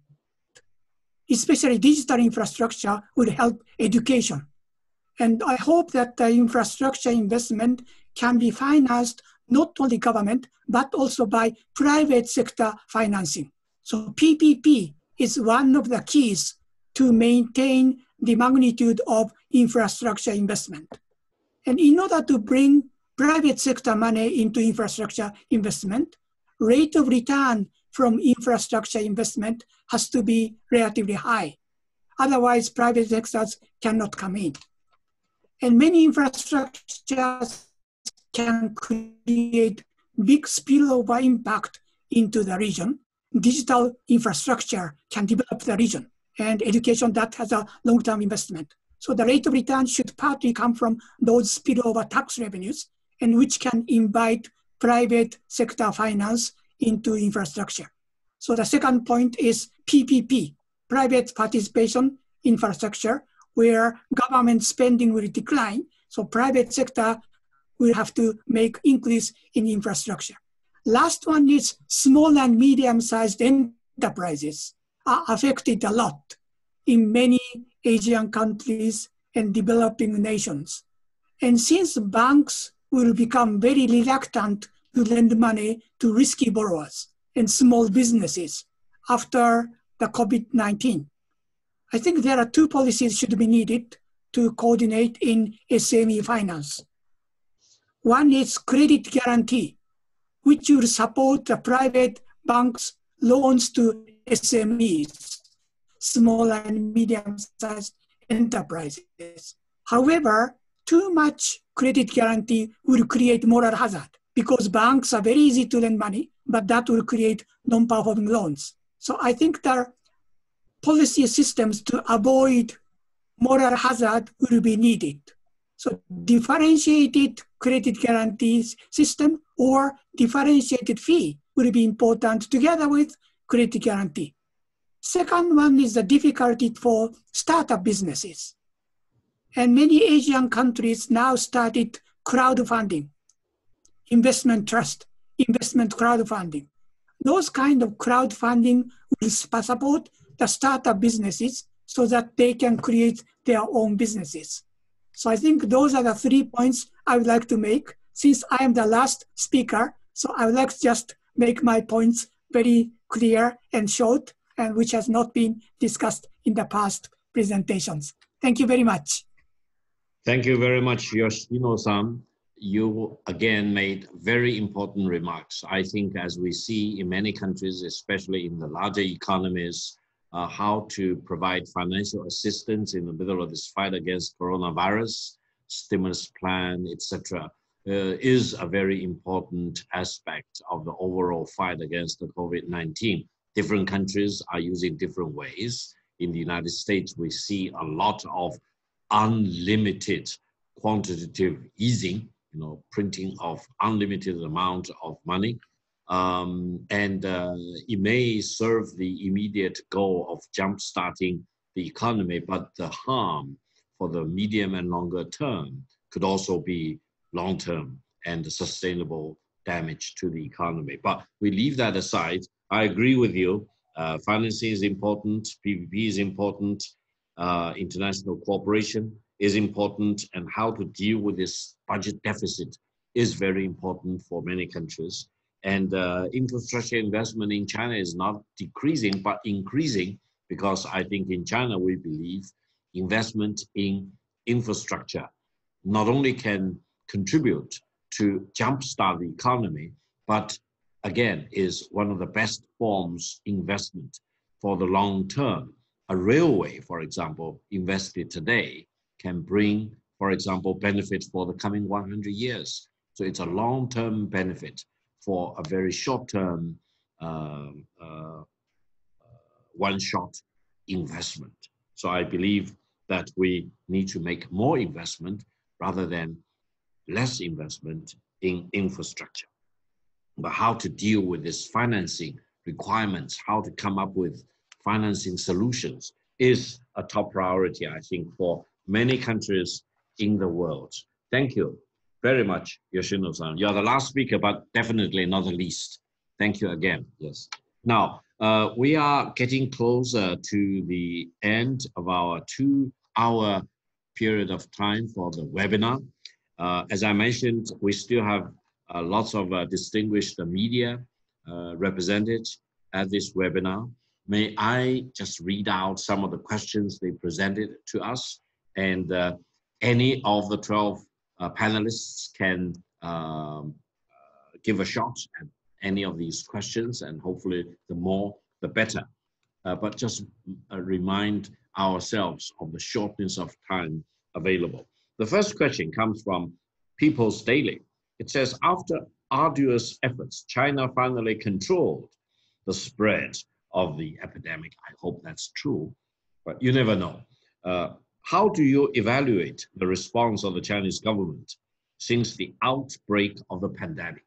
Especially digital infrastructure will help education. And I hope that the infrastructure investment can be financed not only government, but also by private sector financing. So PPP is one of the keys to maintain the magnitude of infrastructure investment. And in order to bring private sector money into infrastructure investment, rate of return from infrastructure investment has to be relatively high. Otherwise, private sectors cannot come in. And many infrastructures can create big spillover impact into the region. Digital infrastructure can develop the region, and education that has a long-term investment. So the rate of return should partly come from those spillover tax revenues, and which can invite private sector finance into infrastructure. So the second point is PPP, private participation infrastructure, where government spending will decline, so private sector will have to make increase in infrastructure. Last one is small and medium-sized enterprises are affected a lot in many Asian countries and developing nations. And since banks will become very reluctant to lend money to risky borrowers and small businesses after the COVID-19, I think there are 2 policies should be needed to coordinate in SME finance. One is credit guarantee, which will support the private banks' loans to SMEs, small and medium-sized enterprises. However, too much credit guarantee will create moral hazard because banks are very easy to lend money, but that will create non-performing loans. So I think there are policy systems to avoid moral hazard will be needed. So differentiated credit guarantees system or differentiated fee will be important together with credit guarantee. Second one is the difficulty for startup businesses. And many Asian countries now started crowdfunding, investment trust, investment crowdfunding. Those kind of crowdfunding will support the startup businesses so that they can create their own businesses. So I think those are the 3 points I would like to make. Since I am the last speaker, so I would like to just make my points very clear and short, and which has not been discussed in the past presentations. Thank you very much. Thank you very much, Yoshino-san. You again made very important remarks. I think as we see in many countries, especially in the larger economies, how to provide financial assistance in the middle of this fight against coronavirus, stimulus plan, etc., is a very important aspect of the overall fight against the COVID-19. Different countries are using different ways. In the United States, we see a lot of unlimited quantitative easing, printing of unlimited amount of money. It may serve the immediate goal of jumpstarting the economy, but the harm for the medium and longer term could also be long-term and sustainable damage to the economy. But we leave that aside. I agree with you. Financing is important, PPP is important, international cooperation is important, and how to deal with this budget deficit is very important for many countries. And infrastructure investment in China is not decreasing, but increasing, because I think in China, we believe investment in infrastructure not only can contribute to jumpstart the economy, but again, is one of the best forms investment for the long term. A railway, for example, invested today can bring, for example, benefit for the coming 100 years. So it's a long-term benefit for a very short-term one-shot investment. So I believe that we need to make more investment rather than less investment in infrastructure. But how to deal with this financing requirements, how to come up with financing solutions is a top priority, I think, for many countries in the world. Thank you very much, Yoshino-san. You're the last speaker, but definitely not the least. Thank you again. Yes. Now, we are getting closer to the end of our 2-hour period of time for the webinar. As I mentioned, we still have lots of distinguished media represented at this webinar. May I just read out some of the questions they presented to us, and any of the 12 panelists can give a shot at any of these questions, and hopefully the more, the better. But just remind ourselves of the shortness of time available. The first question comes from People's Daily. It says, after arduous efforts, China finally controlled the spread of the epidemic. I hope that's true, but you never know. How do you evaluate the response of the Chinese government since the outbreak of the pandemic?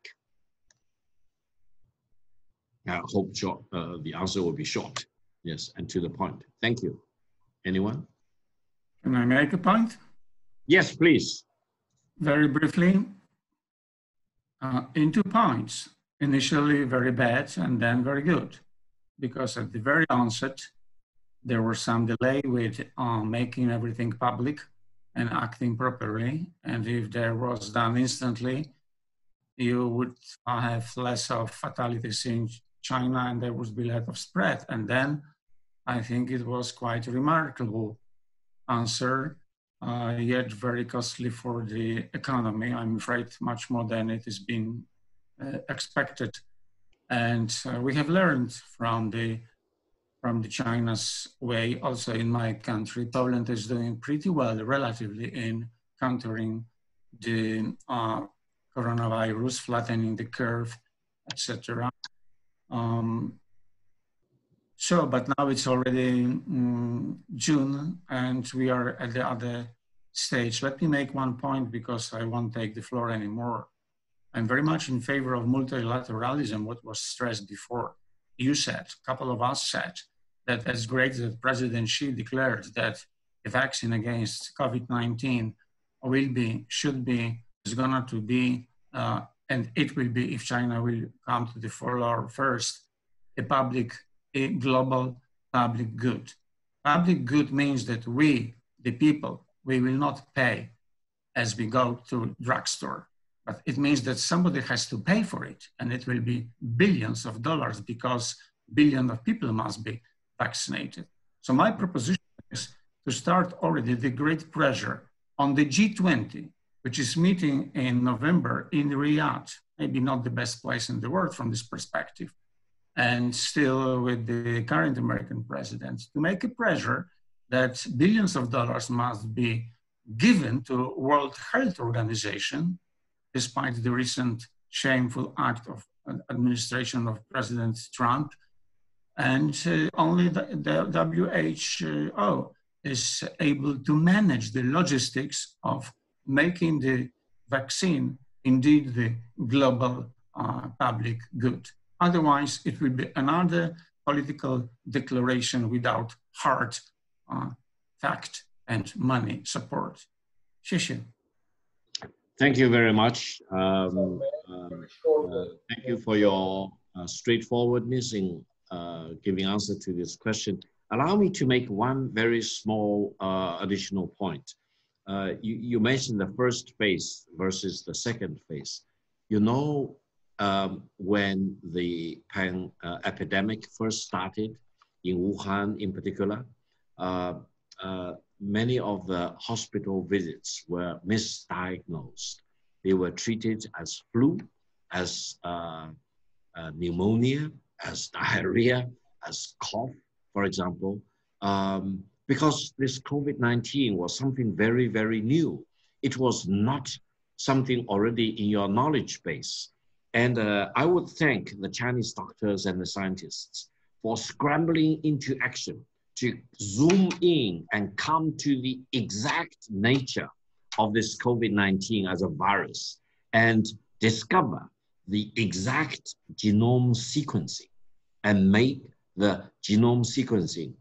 I hope the answer will be short, yes, and to the point. Thank you. Anyone? Can I make a point? Yes, please. Very briefly, in 2 points. Initially very bad and then very good, because at the very onset, there was some delay with making everything public and acting properly. And if there was done instantly, you would have less of fatalities in China and there would be less of spread. And then I think it was quite a remarkable answer, yet very costly for the economy. I'm afraid much more than it has been expected. And we have learned from the China's way. Also in my country, Poland is doing pretty well relatively in countering the coronavirus, flattening the curve, etc. But now it's already June and we are at the other stage. Let me make one point because I won't take the floor anymore. I'm very much in favor of multilateralism, what was stressed before. You said, a couple of us said, that it's great that President Xi declared that the vaccine against COVID-19 is going to be, and it will be, if China will come to the fore first, a global public good. Public good means that we, the people, we will not pay as we go to drugstore. but it means that somebody has to pay for it, and it will be billions of dollars because billions of people must be vaccinated. So my proposition is to start already the great pressure on the G20, which is meeting in November in Riyadh, maybe not the best place in the world from this perspective, and still with the current American president, to make a pressure that billions of dollars must be given to World Health Organization, despite the recent shameful act of administration of President Trump. And only the WHO is able to manage the logistics of making the vaccine indeed the global public good. Otherwise, it will be another political declaration without hard fact and money support. Xie. Thank you very much. Thank you for your straightforwardness in giving answer to this question. Allow me to make one very small additional point. You mentioned the first phase versus the second phase. You know, when the epidemic first started in Wuhan in particular, many of the hospital visits were misdiagnosed. They were treated as flu, as pneumonia, as diarrhea, as cough, for example, because this COVID-19 was something very, very new. It was not something already in your knowledge base. And I would thank the Chinese doctors and the scientists for scrambling into action to zoom in and come to the exact nature of this COVID-19 as a virus and discover the exact genome sequencing and make the genome sequencing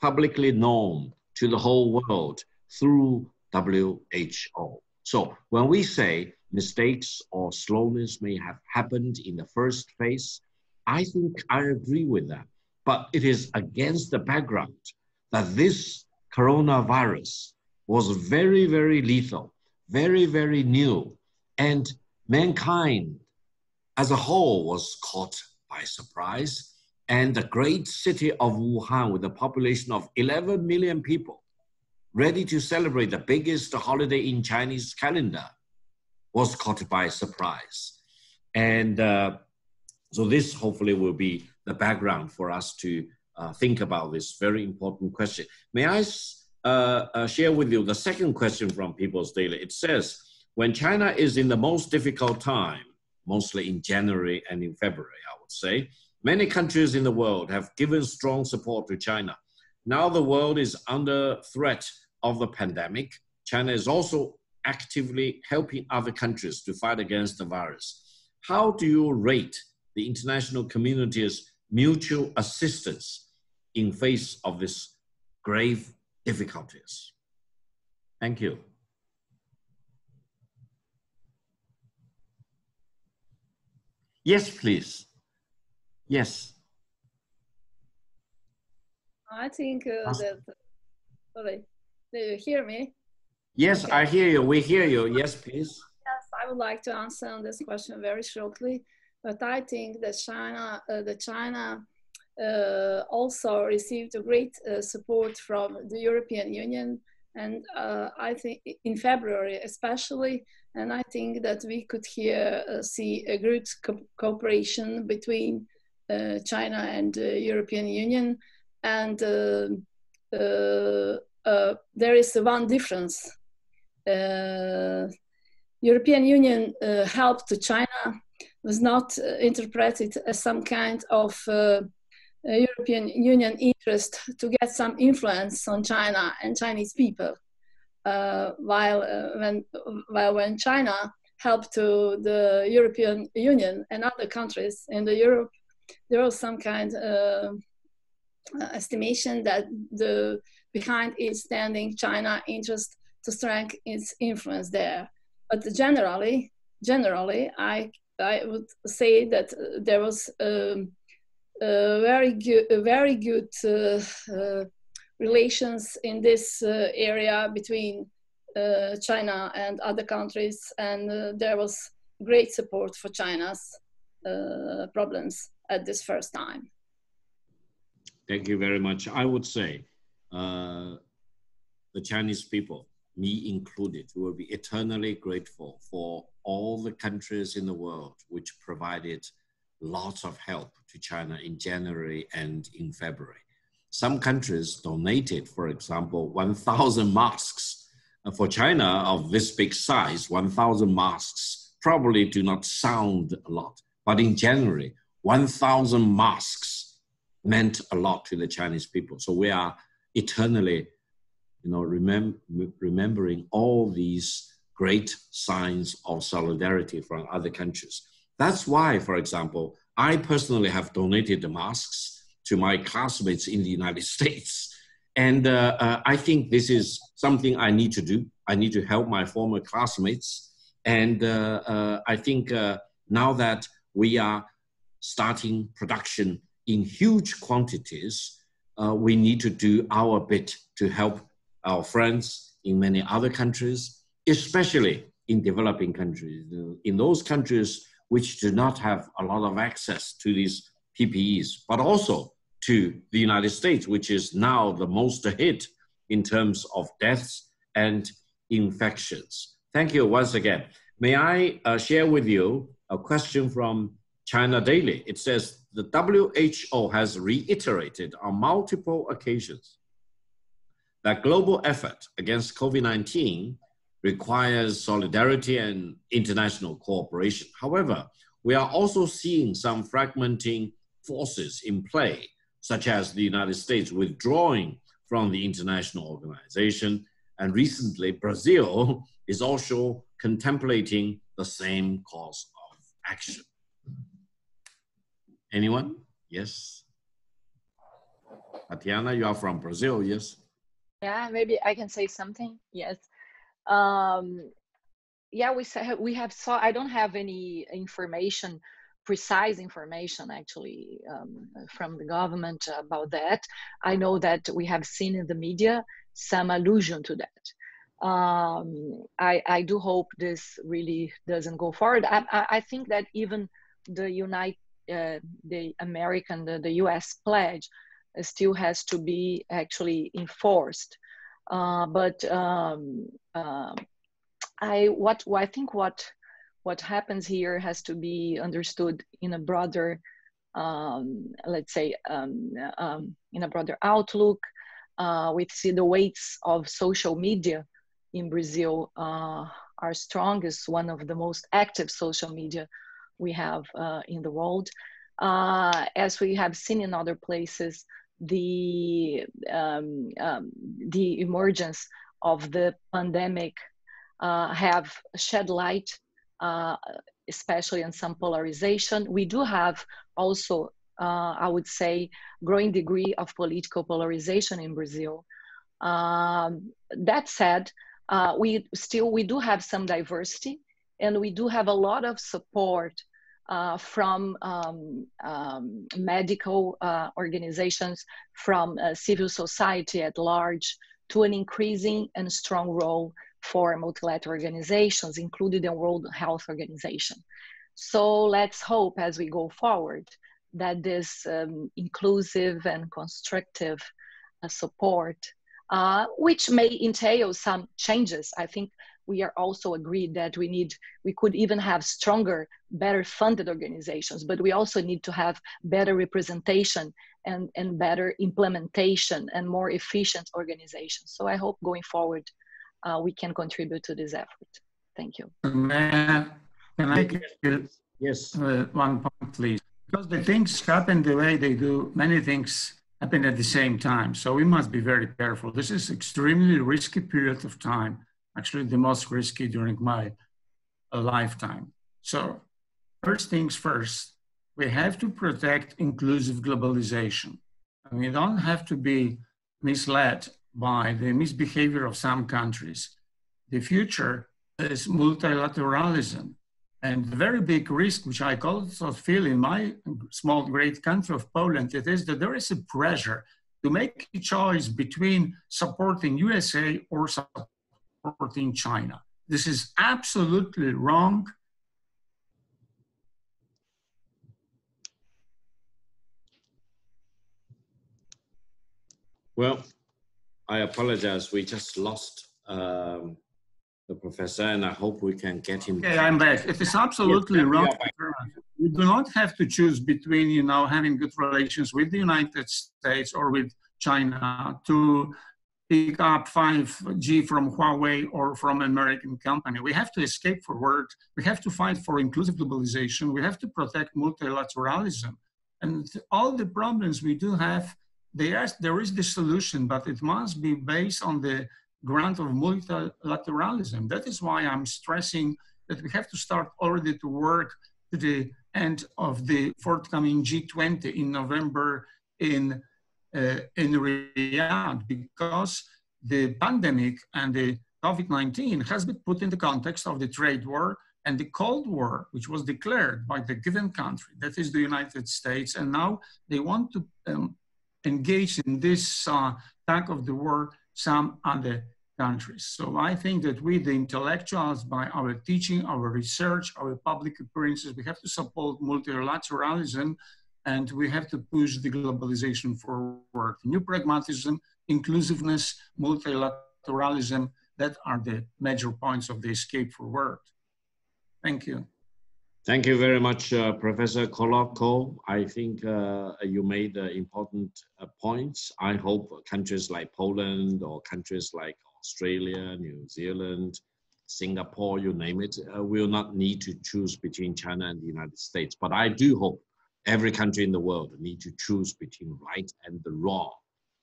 publicly known to the whole world through WHO. So when we say mistakes or slowness may have happened in the first phase, I think I agree with that. But it is against the background that this coronavirus was very, very lethal, very, very new, and mankind as a whole was caught by surprise. And the great city of Wuhan, with a population of 11 million people, ready to celebrate the biggest holiday in Chinese calendar, was caught by surprise. And so this hopefully will be the background for us to think about this very important question. May I share with you the second question from People's Daily? It says, when China is in the most difficult time, mostly in January and in February, I would say, many countries in the world have given strong support to China. Now the world is under threat of the pandemic. China is also actively helping other countries to fight against the virus. How do you rate the international community's mutual assistance in face of this grave difficulties? Thank you. Yes, please. Yes. I think that, sorry, do you hear me? Yes, okay. I hear you. We hear you. Yes, please. Yes, I would like to answer on this question very shortly. But I think that China also received a great support from the European Union, and I think in February especially, and I think that we could see a good cooperation between China and the European Union. And there is one difference. European Union help to China was not interpreted as some kind of European Union interest to get some influence on China and Chinese people. While when China helped to the European Union and other countries in the Europe, there was some kind of estimation that behind it standing China interest to strengthen its influence there. But generally, I would say that there was very good relations in this area between China and other countries, and there was great support for China's problems at this first time. Thank you very much. I would say the Chinese people, me included, will be eternally grateful for all the countries in the world which provided lots of help to China in January and in February. Some countries donated, for example, 1,000 masks. For China of this big size, 1,000 masks probably do not sound a lot, but in January, 1,000 masks meant a lot to the Chinese people. So we are eternally, remembering all these great signs of solidarity from other countries. That's why, for example, I personally have donated the masks to my classmates in the United States. And I think this is something I need to do. I need to help my former classmates. And I think now that we are starting production in huge quantities, we need to do our bit to help our friends in many other countries, especially in developing countries, in those countries which do not have a lot of access to these PPEs, but also to the United States, which is now the most hit in terms of deaths and infections. Thank you once again. May I share with you a question from China Daily? It says, the WHO has reiterated on multiple occasions that global effort against COVID-19 requires solidarity and international cooperation. However, we are also seeing some fragmenting forces in play, such as the United States withdrawing from the international organization, and recently Brazil is also contemplating the same course of action. Anyone? Yes. Tatiana, you are from Brazil, yes? Yeah, maybe I can say something. Yes. Yeah, I don't have any information, precise information actually from the government about that. I know that we have seen in the media some allusion to that. I do hope this really doesn't go forward. I think that even the US pledge still has to be actually enforced. I think what happens here has to be understood in a broader, let's say, in a broader outlook. We see the weights of social media in Brazil are strong. It's one of the most active social media we have in the world. As we have seen in other places, the emergence of the pandemic have shed light, especially on some polarization. We do have also, I would say, growing degree of political polarization in Brazil. That said, we do have some diversity, and we do have a lot of support from medical organizations, from civil society at large, to an increasing and strong role for multilateral organizations, including the World Health Organization. So let's hope as we go forward that this inclusive and constructive support, which may entail some changes. I think we are also agreed that we could even have stronger, better funded organizations, but we also need to have better representation and better implementation and more efficient organizations. So I hope going forward, we can contribute to this effort. Thank you. Can I get yes. One point, please? Because the things happen the way they do, many things happen at the same time. So we must be very careful. This is extremely risky period of time, actually the most risky during my lifetime. So first things first, we have to protect inclusive globalization. And we don't have to be misled by the misbehavior of some countries. The future is multilateralism. And the very big risk, which I also feel in my small, great country of Poland, it is that there is a pressure to make a choice between supporting USA or supporting supporting China. This is absolutely wrong. Well, I apologize. We just lost the professor, and I hope we can get him. Okay, I'm back. It is absolutely wrong. You do not have to choose between, you know, having good relations with the United States or with China to pick up 5G from Huawei or from an American company. We have to escape forward. We have to fight for inclusive globalization. We have to protect multilateralism. And all the problems we do have, there is the solution, but it must be based on the ground of multilateralism. That is why I'm stressing that we have to start already to work to the end of the forthcoming G20 in November in Riyadh, because the pandemic and the COVID-19 has been put in the context of the trade war and the Cold War, which was declared by the given country, that is the United States, and now they want to engage in this attack of the war some other countries. So I think that we, the intellectuals, by our teaching, our research, our public appearances, we have to support multilateralism, and we have to push the globalization forward. New pragmatism, inclusiveness, multilateralism, that are the major points of the escape forward. Thank you. Thank you very much, Professor Koloko. I think you made important points. I hope countries like Poland or countries like Australia, New Zealand, Singapore, you name it, will not need to choose between China and the United States. But I do hope every country in the world need to choose between right and the wrong.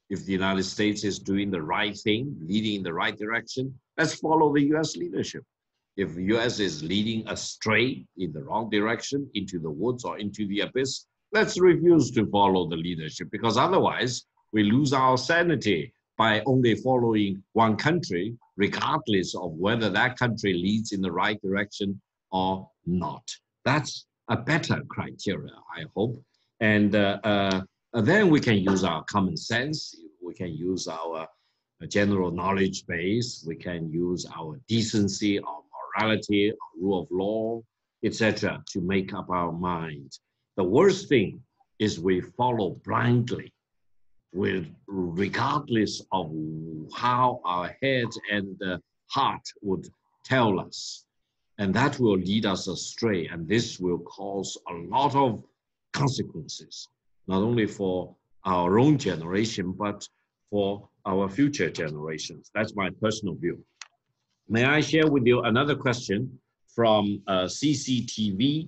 If the United States is doing the right thing, leading in the right direction, let's follow the US leadership. If the US is leading astray in the wrong direction, into the woods or into the abyss, let's refuse to follow the leadership, because otherwise we lose our sanity by only following one country, regardless of whether that country leads in the right direction or not. That's a better criteria, I hope. And then we can use our common sense, we can use our general knowledge base, we can use our decency, our morality, our rule of law, etc., to make up our mind. The worst thing is we follow blindly, regardless of how our head and heart would tell us. And that will lead us astray, and this will cause a lot of consequences, not only for our own generation, but for our future generations. That's my personal view. May I share with you another question from CCTV?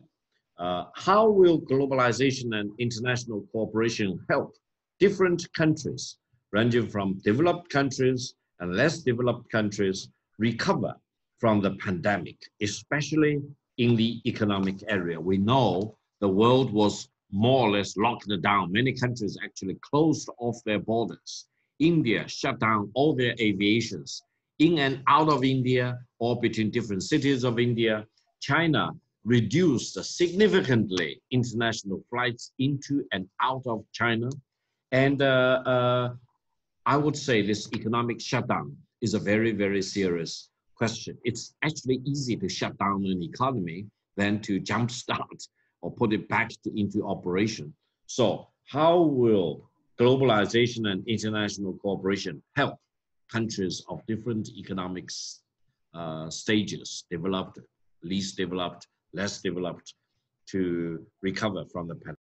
How will globalization and international cooperation help different countries, ranging from developed countries and less developed countries, recover from the pandemic, especially in the economic area? We know the world was more or less locked down. Many countries actually closed off their borders. India shut down all their aviations in and out of India or between different cities of India. China reduced significantly international flights into and out of China. And I would say this economic shutdown is a very, very serious question. It's actually easy to shut down an economy than to jumpstart or put it back into operation. So how will globalization and international cooperation help countries of different economic stages, developed, least developed, less developed, to recover from the pandemic?